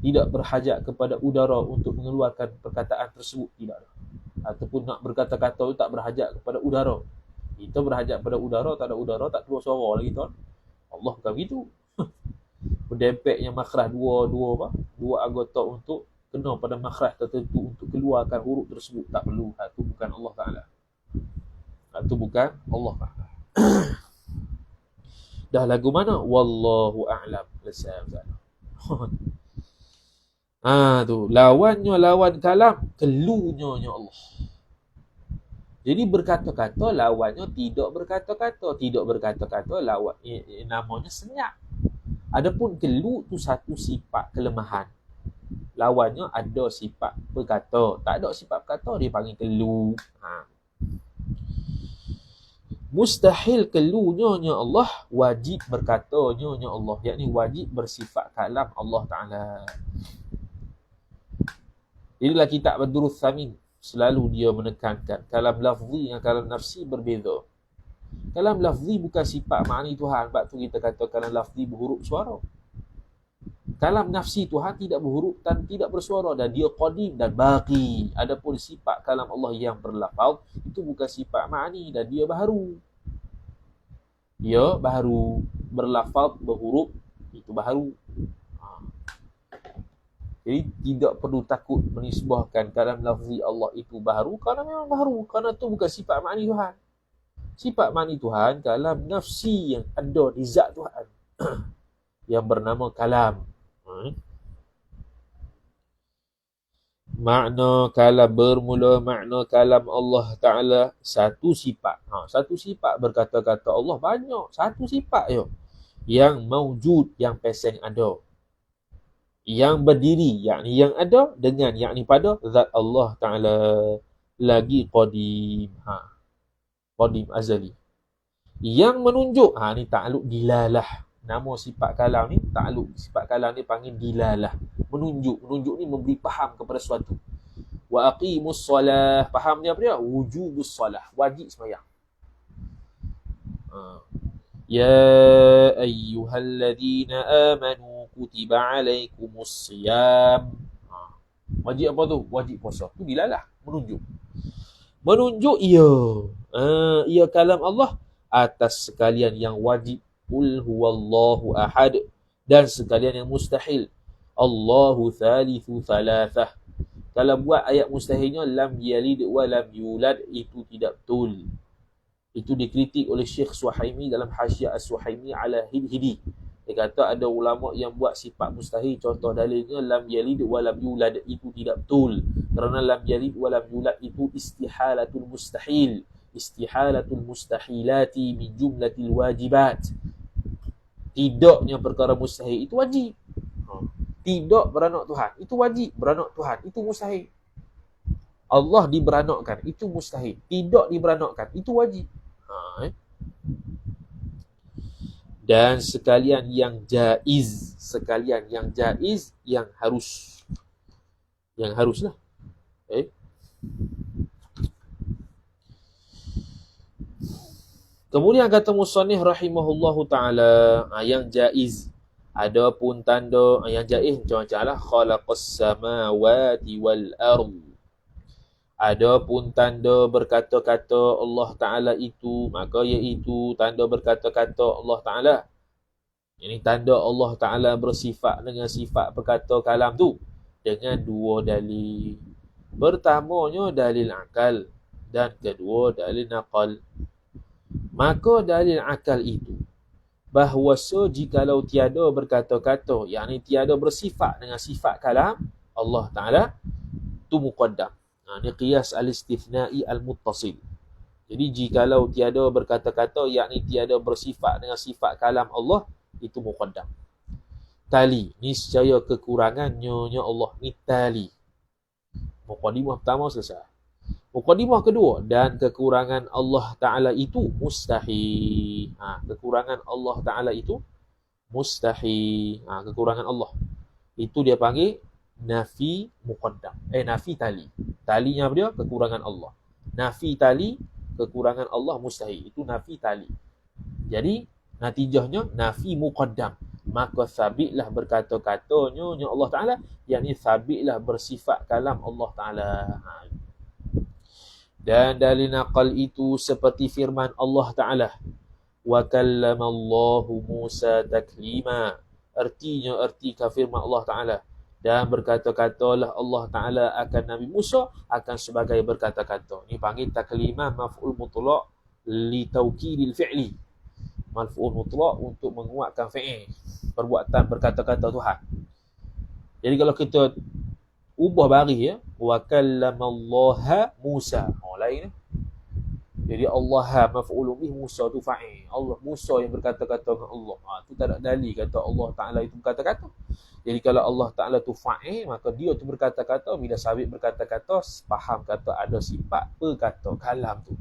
Tidak berhajat kepada udara untuk mengeluarkan perkataan tersebut. Tidak ada. Ataupun nak berkata-kata itu tak berhajat kepada udara. Kita berhajat kepada udara, tak ada udara, tak keluar suara lagi tuan. Allah bukan begitu. Berdempetnya makhraj dua anggota untuk kena pada makhraj tertentu untuk keluarkan huruf tersebut, tak perlu. Itu bukan Allah Ta'ala. Itu bukan Allah Ta'ala. Dah lagu mana? Wallahu a'lam. Tu lawannya lawan kalam, kelunya Allah. Jadi berkata-kata lawannya tidak berkata-kata, tidak berkata-kata lawan namanya senyap. Adapun kelu tu satu sifat kelemahan. Lawannya ada sifat berkata. Tak ada sifat berkata, dia panggil kelu. Mustahil kelunya Allah, wajib berkatanya Allah. Yakni wajib bersifat kalam Allah Ta'ala. Inilah kitab Badrul Thamin. Selalu dia menekankan kalam lafzi dengan kalam nafsi berbeza. Kalam lafzi bukan sifat ma'ani Tuhan. Sebab tu kita kata kalam lafzi berhuruf suara. Kalam nafsi Tuhan tidak berhuruf dan tidak bersuara, dan dia qadim dan baqi. Adapun sifat kalam Allah yang berlafaz, itu bukan sifat ma'ani dan dia baharu. Dia baharu. Berlafaz, berhuruf, itu baharu. Jadi tidak perlu takut menisbahkan kalam lafzi Allah itu baharu, kerana memang baharu. Kerana itu bukan sifat ma'ani Tuhan. Sifat ma'ani Tuhan, kalam nafsi yang ada di zat Tuhan yang bernama kalam. Makna kalam bermula, makna kalam Allah Ta'ala satu sifat. Satu sifat berkata-kata Allah banyak. Satu sifat je. Yang maujud, yang peseng ada. Yang berdiri, yakni yang ada, dengan yakni pada zat Allah Ta'ala. Lagi qadim. Qadim azali. Yang menunjuk, ni ta'alluq dilalah. Nama sifat kalam ni, ta'alluq sifat kalam ni panggil dilalah. Menunjuk. Menunjuk ni memberi faham kepada suatu. Wa aqimus solah. Faham dia apa dia? Wujubus solah. Wajib sembahyang. Ya ayyuhalladzina amanu kutiba alaikumus siyam. Wajib apa tu? Wajib puasa. Tu dilalah. Menunjuk. Menunjuk ia kalam Allah atas sekalian yang wajib. Qul huwallahu ahad. Dan sekalian yang mustahil. Allahu thalithu thalathah. Kalau buat ayat mustahilnya lam yalid wa lam yulad, itu tidak betul. Itu dikritik oleh Syekh Suhaimi dalam Hasyiah As-Suhaimi ala Hidi. Dia kata ada ulama yang buat sifat mustahil, contoh dalilnya lam yalid wa lam yulad, itu tidak betul. Kerana lam yalid wa lam yulad itu istihalatul mustahil. Istihalatul mustahilati min jumlatil wajibat. Tidaknya perkara mustahil itu wajib. Tidak beranak Tuhan, itu wajib. Beranak Tuhan, itu mustahil. Allah diberanakkan, itu mustahil. Tidak diberanakkan, itu wajib. Dan sekalian yang jaiz. Sekalian yang jaiz, yang harus. Yang haruslah. Kemudian kata musannif rahimahullahu ta'ala, yang jaiz. Adapun tanda yang jaiz macam-macam lah. Khalaqas samawati wal ardh. Adapun tanda berkata-kata Allah Ta'ala itu, maka iaitu tanda berkata-kata Allah Ta'ala. Ini tanda Allah Ta'ala bersifat dengan sifat berkata kalam tu dengan dua dalil. Pertamanya dalil akal dan kedua dalil naqal. Maka dalil akal itu bahawa jikalau tiada berkata-kata, yakni tiada bersifat dengan sifat kalam Allah Ta'ala, itu muqaddam. Ini qiyas al-istithna'i al-muttasil. Jadi jikalau tiada berkata-kata, yakni tiada bersifat dengan sifat kalam Allah, itu muqaddam. Tali, niscaya kekurangannya Allah, ni tali. Muqaddimah pertama selesai. Muqaddimah kedua, dan kekurangan Allah Ta'ala itu mustahil. Kekurangan Allah Ta'ala itu mustahil. Kekurangan Allah. Itu dia panggil nafi muqaddam. Nafi tali. Talinya apa dia? Kekurangan Allah. Nafi tali, kekurangan Allah mustahil. Itu nafi tali. Jadi, natijahnya nafi muqaddam. Maka sabitlah berkata-katanya Allah Ta'ala, yakni sabitlah bersifat kalam Allah Ta'ala. Dan dalil naqal itu seperti firman Allah Ta'ala, wa kallamallahu Musa taklima. Artinya firman Allah Ta'ala, dan berkata-katalah Allah Ta'ala akan Nabi Musa akan sebagai berkata-kata. Ini panggil taklimah maf'ul mutlaq li taukidil fi'li. Maf'ul mutlaq untuk menguatkan fi'il, perbuatan berkata-kata Tuhan. Jadi kalau kita ubah baris wa kallamallaha Musa. Lain. Jadi Allah maf'ulun bih, Musa tu fa'il. Allah, Musa yang berkata-kata dengan Allah. Tu tak ada dalil kata Allah Ta'ala itu berkata-kata. Jadi kalau Allah Ta'ala tu fa'il, maka dia tu berkata-kata. Bila sabit berkata-kata, faham kata ada sifat berkata kalam tu.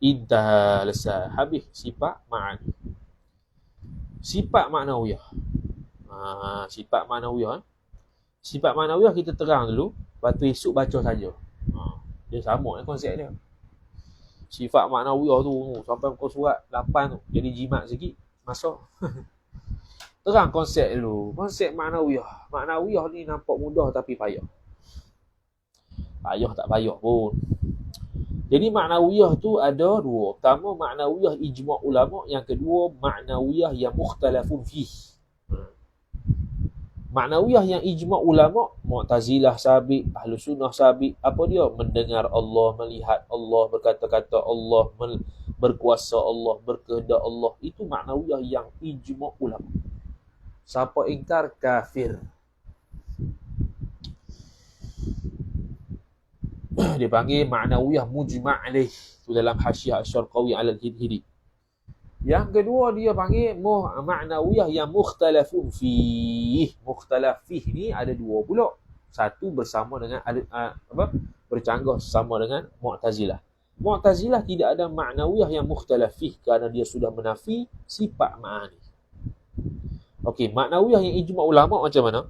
Intaha lesa, habis sifat ma'ani. Sifat ma'nawiyah. Sifat ma'nawiyah. Sifat ma'nawiyah kita terang dulu, lepas tu esok baca saja. Dia sama konsep dia. Sifat ma'nawiyah tu sampai muka surat 8 tu, jadi jimat sikit masuk. Terang konsep dulu. Konsep ma'nawiyah. Ma'nawiyah ni nampak mudah tapi payah. Payah tak payah pun. Jadi ma'nawiyah tu ada dua. Pertama ma'nawiyah ijma' ulama, yang kedua ma'nawiyah yang mukhtalafun fih. Ma'nawiyah yang ijma' ulama, Mu'tazilah sabit, Ahlus Sunnah sabit. Apa dia? Mendengar Allah, melihat Allah, berkata-kata Allah, berkuasa Allah, berkehendak Allah. Itu ma'nawiyah yang ijma' ulama. Siapa ingkar, kafir. Dia panggil ma'nawiyah mujma' alaih. Itu dalam Hasyiah Asy-Syarqawi 'ala al-Hidi. Yang kedua dia panggil ma'nawiyah yang mukhtalafun fih. Mukhtalaf fih ni ada dua pula. Satu bersama dengan bercanggah sama dengan Mu'tazilah. Mu'tazilah tidak ada ma'nawiyah yang mukhtalafih kerana dia sudah menafi sifat ma'ani. Okey, ma'nawiyah yang ijma' ulama macam mana?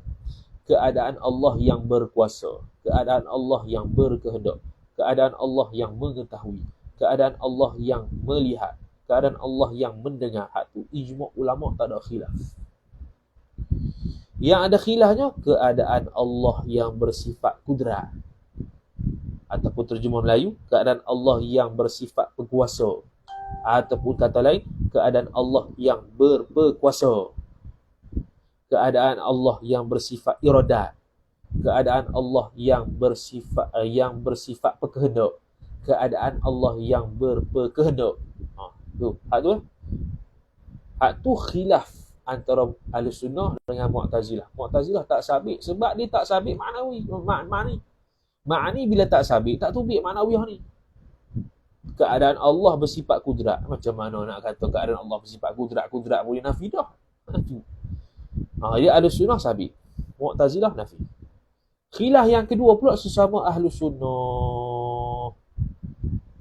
Keadaan Allah yang berkuasa, keadaan Allah yang berkehendak, keadaan Allah yang mengetahui, keadaan Allah yang melihat, keadaan Allah yang mendengar. Hak tu ijma' ulama tak ada khilaf. Yang ada khilafnya keadaan Allah yang bersifat kudrat, ataupun terjemah Melayu, keadaan Allah yang bersifat berkuasa, ataupun kata lain, keadaan Allah yang berkuasa, keadaan Allah yang bersifat iradat, keadaan Allah yang bersifat berkehendak, keadaan Allah yang berkehendak. Hak tu khilaf antara Ahlussunnah dengan Mu'tazilah. Mu'tazilah tak sabit sebab dia tak sabit ma'ni. Ma'ni bila tak sabit, tak tubik ma'nawiyah ni. Keadaan Allah bersifat kudrat. Macam mana nak kata keadaan Allah bersifat kudrat? Kudrat boleh nafi dah. Dia Ahlussunnah sabit, Mu'tazilah nafi. Khilaf yang kedua pula sesama Ahlussunnah.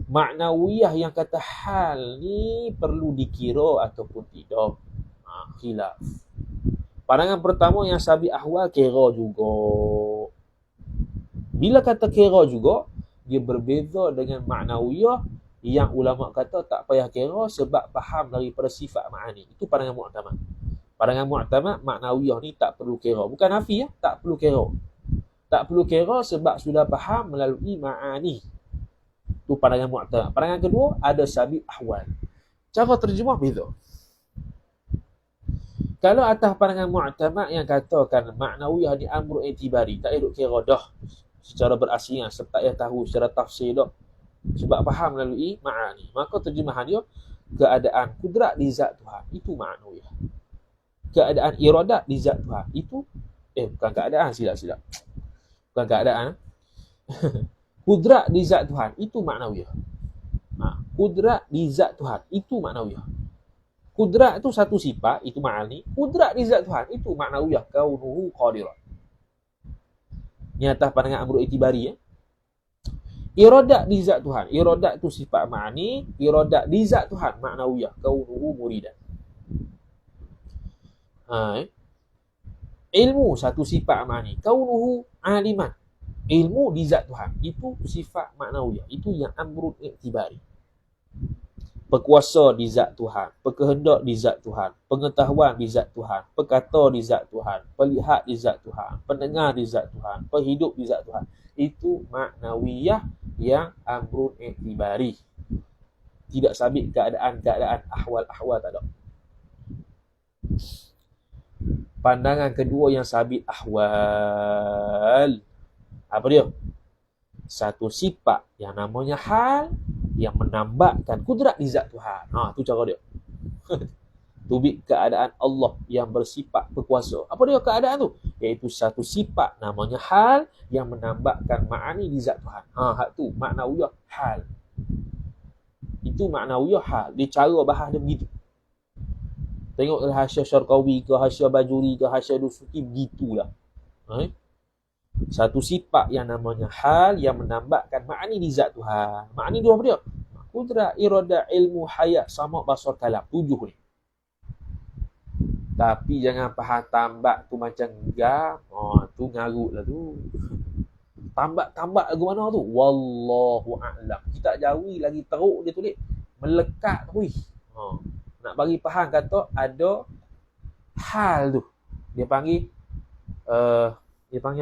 Ma'nawiyah yang kata hal ni perlu dikira ataupun tidak. Khilaf. Pandangan pertama yang sabit ahwal kira juga. Bila kata kira juga, dia berbeza dengan ma'nawiyah yang ulama kata tak payah kira sebab faham daripada sifat ma'ani. Itu pandangan mu'tamad. Pandangan mu'tamad, ma'nawiyah ni tak perlu kira. Bukan nafi ya, tak perlu kira. Tak perlu kira sebab sudah faham melalui ma'ani. Itu pandangan mu'tamad. Pandangan kedua, ada sabit ahwal. Cara terjemah beza. Kalau atas pandangan mu'tamad yang katakan ma'nawiyah ni amru i'tibari, tak duk kira dah secara berasingan, sebab tak payah tahu secara tafsir dah, sebab faham melalui ma'ani, maka terjemahan dia keadaan kudrat di zat Tuhan, itu ma'nawiyah. Keadaan iradat di zat Tuhan, itu bukan keadaan, silap bukan keadaan. Kudrat di zat Tuhan, itu ma'nawiyah. Kudrat di zat Tuhan, itu ma'nawiyah. Kudrat itu satu sifat, itu ma'ani. Kudrat di zat Tuhan, itu ma'nawiyah, kaunuhu qadiran. Ini atas pandangan amru i'tibari ya. Iradat di zat Tuhan, iradat itu sifat ma'ani, iradat di zat Tuhan ma'nawiyah, kaunuhu muridan. Ilmu satu sifat ma'ani, kaunuhu aliman. Ilmu di zat Tuhan, itu sifat ma'nawiyah, itu yang amru i'tibari. Berkuasa di zat Tuhan, berkehendak di zat Tuhan, pengetahuan di zat Tuhan, perkata di zat Tuhan, pelihat di zat Tuhan, pendengar di zat Tuhan, perhidup di zat Tuhan. Itu ma'nawiyah yang amrun i'tibari. Tidak sabit keadaan-keadaan, ahwal-ahwal tak ada. Pandangan kedua yang sabit ahwal, apa dia? Satu sifat yang namanya hal yang menambahkan kudrat di zat Tuhan. Tu cara dia. Tubik keadaan Allah yang bersifat berkuasa. Apa dia keadaan tu? Iaitu satu sifat namanya hal yang menambahkan ma'ani di zat Tuhan. Hak tu ma'nawiyah hal. Itu ma'nawiyah hal. Dia cara bahas dia begitu. Tengok Hasyiah Syarqawi ke, Hasyiah Bajuri ke, Hasyiah Dusuki, begitulah. Satu sifat yang namanya hal yang menambahkan ma'ani di zat Tuhan. Ma'ani dua apa dia? Kudrat, iradah, ilmu, hayat, sama, basar, kalam. 7 ni. Tapi jangan faham tambak tu macam gam. Tu ngarut lah tu. Tambak lagu mana tu? Wallahu a'lam. Kita jauhi lagi teruk dia tulis. Melekat tu. Nak bagi faham kata ada hal tu. Dia panggil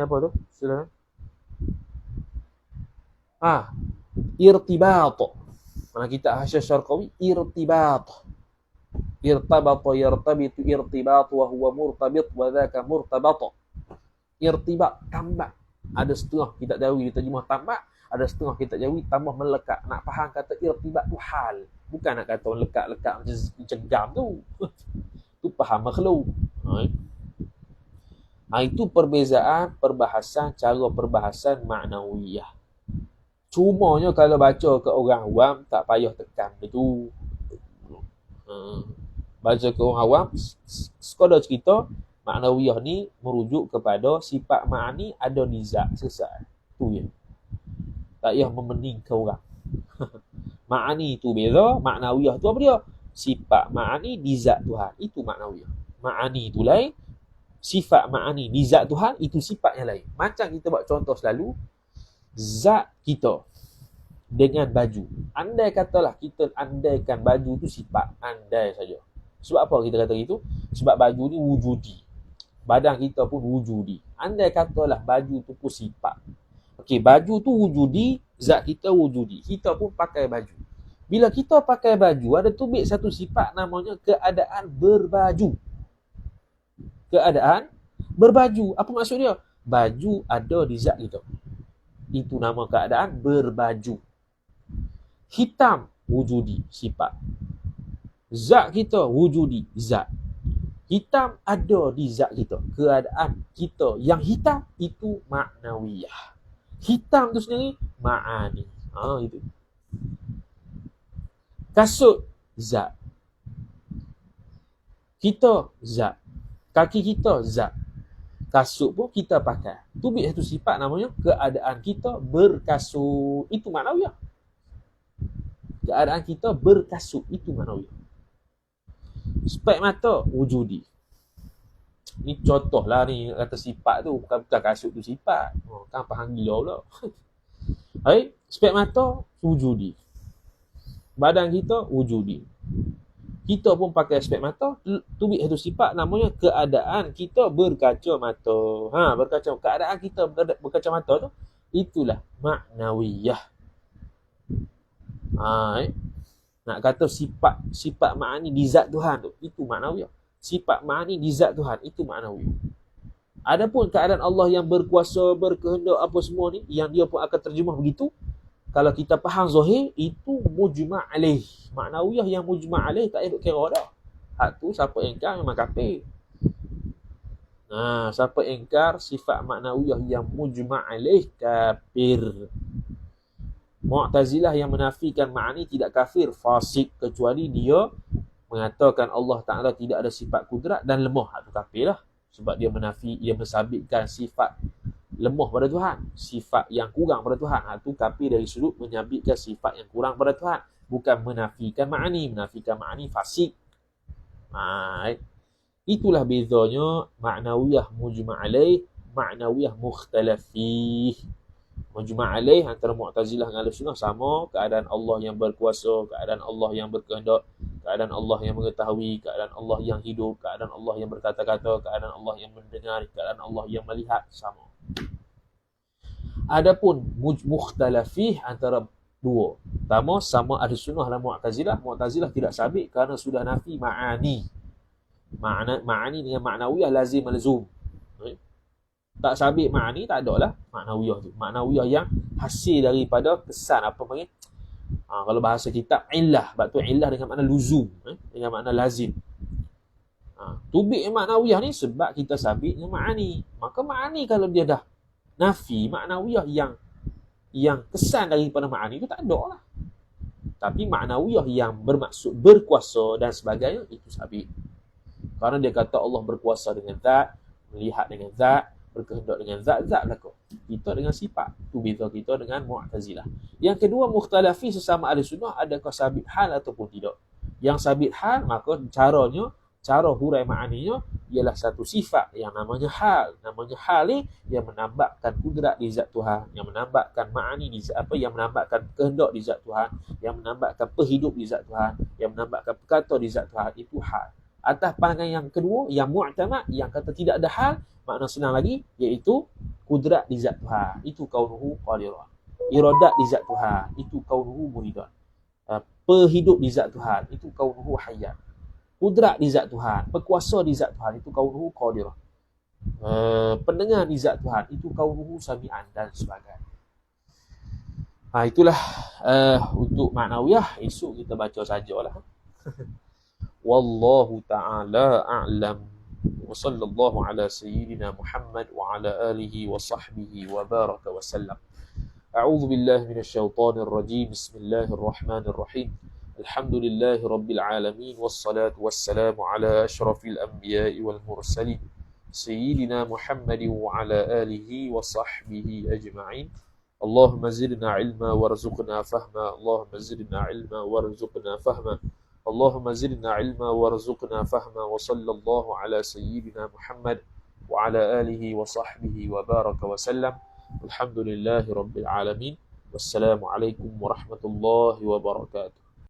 apa tu? Silakan. Irtibat. Mana kita Hasyiah Syarqawi, irtibat. Irtabata yartabitu irtibat wa huwa murtabit wa dhaka murtabata. Irtibat, tambah. Ada setengah kita jauhi diterjemah tambah, ada setengah kita jauhi tambah melekat. Nak faham kata irtibat tu hal. Bukan nak kata lekat-lekat macam gam tu. Tu faham makhluk. Itu perbezaan perbahasan, cara perbahasan ma'nawiyah. Cumanya kalau baca ke orang awam, tak payah tekan itu. Baca ke orang awam, sekadar cerita, ma'nawiyah ni merujuk kepada sifat ma'ani ada di zat, selesai. Tu je. Tak payah memening ke orang. Ma'ani tu beza, ma'nawiyah tu apa dia? Sifat ma'ani di zat Tuhan. Itu ma'nawiyah. Ma'ani tu lain, sifat ma'ani di zat Tuhan, itu sifat yang lain. Macam kita buat contoh selalu, zat kita dengan baju. Andai katalah kita andaikan baju tu sifat, andai saja. Sebab apa kita kata gitu? Sebab baju ni wujudi. Badan kita pun wujudi. Andai katalah baju tu pun sifat. Okey, baju tu wujudi, zat kita wujudi. Kita pun pakai baju. Bila kita pakai baju, ada tubik satu sifat namanya keadaan berbaju. Keadaan berbaju. Apa maksud dia? Baju ada di zat kita. Itu nama keadaan berbaju. Hitam wujudi, sifat. Zat kita wujudi, zat. Hitam ada di zat kita. Keadaan kita yang hitam itu maknawiyah. Hitam tu sendiri ma'ani. Itu. Kasut zat. Kita zat. Kaki kita zat. Kasut pun kita pakai. Tubik satu sifat namanya keadaan kita berkasut. Itu maknawiyah. Keadaan kita berkasut. Itu maknawiyah. Spek mata wujudi. Ni contoh lah ni, kata sifat tu bukan kasut tu sifat. Kan faham gila pula. Hai, spek mata wujudi. Badan kita wujudi. Kita pun pakai spek mata, tubik satu sifat namanya keadaan kita berkaca mata. Keadaan kita berkaca mata tu, itulah maknawiyah. Nak kata sifat ma'ani di zat Tuhan tu, itu maknawiyah. Sifat ma'ani di zat Tuhan, itu maknawiyah. Adapun keadaan Allah yang berkuasa, berkehendak apa semua ni, yang dia pun akan terjemah begitu, kalau kita faham zahir, itu mujma' alaih. Maknawiyah yang mujma' alaih tak payah kira dah. Hak tu siapa ingkar memang kafir. Siapa ingkar sifat maknawiyah yang mujma' alaih, kafir. Mu'tazilah yang menafikan ma'ani tidak kafir, fasik, kecuali dia mengatakan Allah Ta'ala tidak ada sifat kudrat dan lemah. Hak tu kafir lah. Sebab dia mensabitkan sifat lemah pada Tuhan, sifat yang kurang pada Tuhan. Itu kafir dari sudut menyabitkan sifat yang kurang pada Tuhan, bukan menafikan ma'ani. Menafikan ma'ani fasik. Itulah bezanya ma'nawiyah mujma' alaih, ma'nawiyah mukhtalafih. Mujma' alaih antara Mu'tazilah dengan Ahlussunnah sama, keadaan Allah yang berkuasa, keadaan Allah yang berkehendak, keadaan Allah yang mengetahui, keadaan Allah yang hidup, keadaan Allah yang berkata-kata, keadaan Allah yang mendengar, keadaan Allah yang melihat, sama. Adapun mukhtalafih antara dua. Pertama, sama Ahlussunnah dan Mu'tazilah. Mu'tazilah tidak sabit kerana sudah nafi ma'ani. Ma'ani dengan ma'nawiyah lazim malzum. Tak sabit ma'ani, tak ada lah ma'nawiyah tu. Ma'nawiyah yang hasil daripada kesan, apa panggil? Kalau bahasa kitab, illah. Sebab tu illah dengan makna luzum, dengan makna lazim. Tubik ma'nawiyah ni sebab kita sabit dengan ma'ani. Maka ma'ani kalau dia dah nafi, ma'nawiyah yang kesan daripada ma'ani tu tak ada lah. Tapi ma'nawiyah yang bermaksud berkuasa dan sebagainya, itu sabit. Kerana dia kata Allah berkuasa dengan zat, melihat dengan zat, berkehendak dengan zat-zat belaka. Kita dengan sifat. Itu beza kita dengan Mu'tazilah. Yang kedua, mukhtalafi sesama Ahlussunnah, adakah sabit hal ataupun tidak. Yang sabit hal, maka cara hurai ma'aninya ialah satu sifat yang namanya hal. Namanya hal ni yang menambahkan kudrat di zat Tuhan, yang menambahkan ma'ani di zat yang menambahkan kehendak di zat Tuhan, yang menambahkan perhidup di zat Tuhan, yang menambahkan perkata di zat Tuhan. Itu hal. Atas pandangan yang kedua, yang mu'tamad, yang kata tidak ada hal, makna senang lagi, iaitu kudrat di zat Tuhan. Itu kaunuhu qadiran. Iradat di zat Tuhan. Itu kaunuhu muridan. Perhidup di zat Tuhan. Itu kaunuhu hayat. Kudrat di zat Tuhan. Berkuasa di zat Tuhan. Itu kaunuhu qadiran. Pendengar di zat Tuhan. Itu kaunuhu sami'an dan sebagainya. Itulah untuk ma'nawiyah. Esok kita baca sajalah. Wallahu ta'ala a'lam. وصلى الله على سيدنا محمد وعلى آله وصحبه وبارك وسلم. أعوذ بالله من الشيطان الرجيم. بسم الله الرحمن الرحيم. الحمد لله رب العالمين والصلاة والسلام على أشرف الأنبياء والمرسلين سيدنا محمد وعلى آله وصحبه أجمعين. اللهم زدنا علما وارزقنا فهما اللهم زدنا علما وارزقنا فهما اللهم زدنا علما وارزقنا فهما وصلى الله على سيدنا محمد وعلى آله وصحبه وبارك وسلم الحمد لله رب العالمين والسلام عليكم ورحمة الله وبركاته.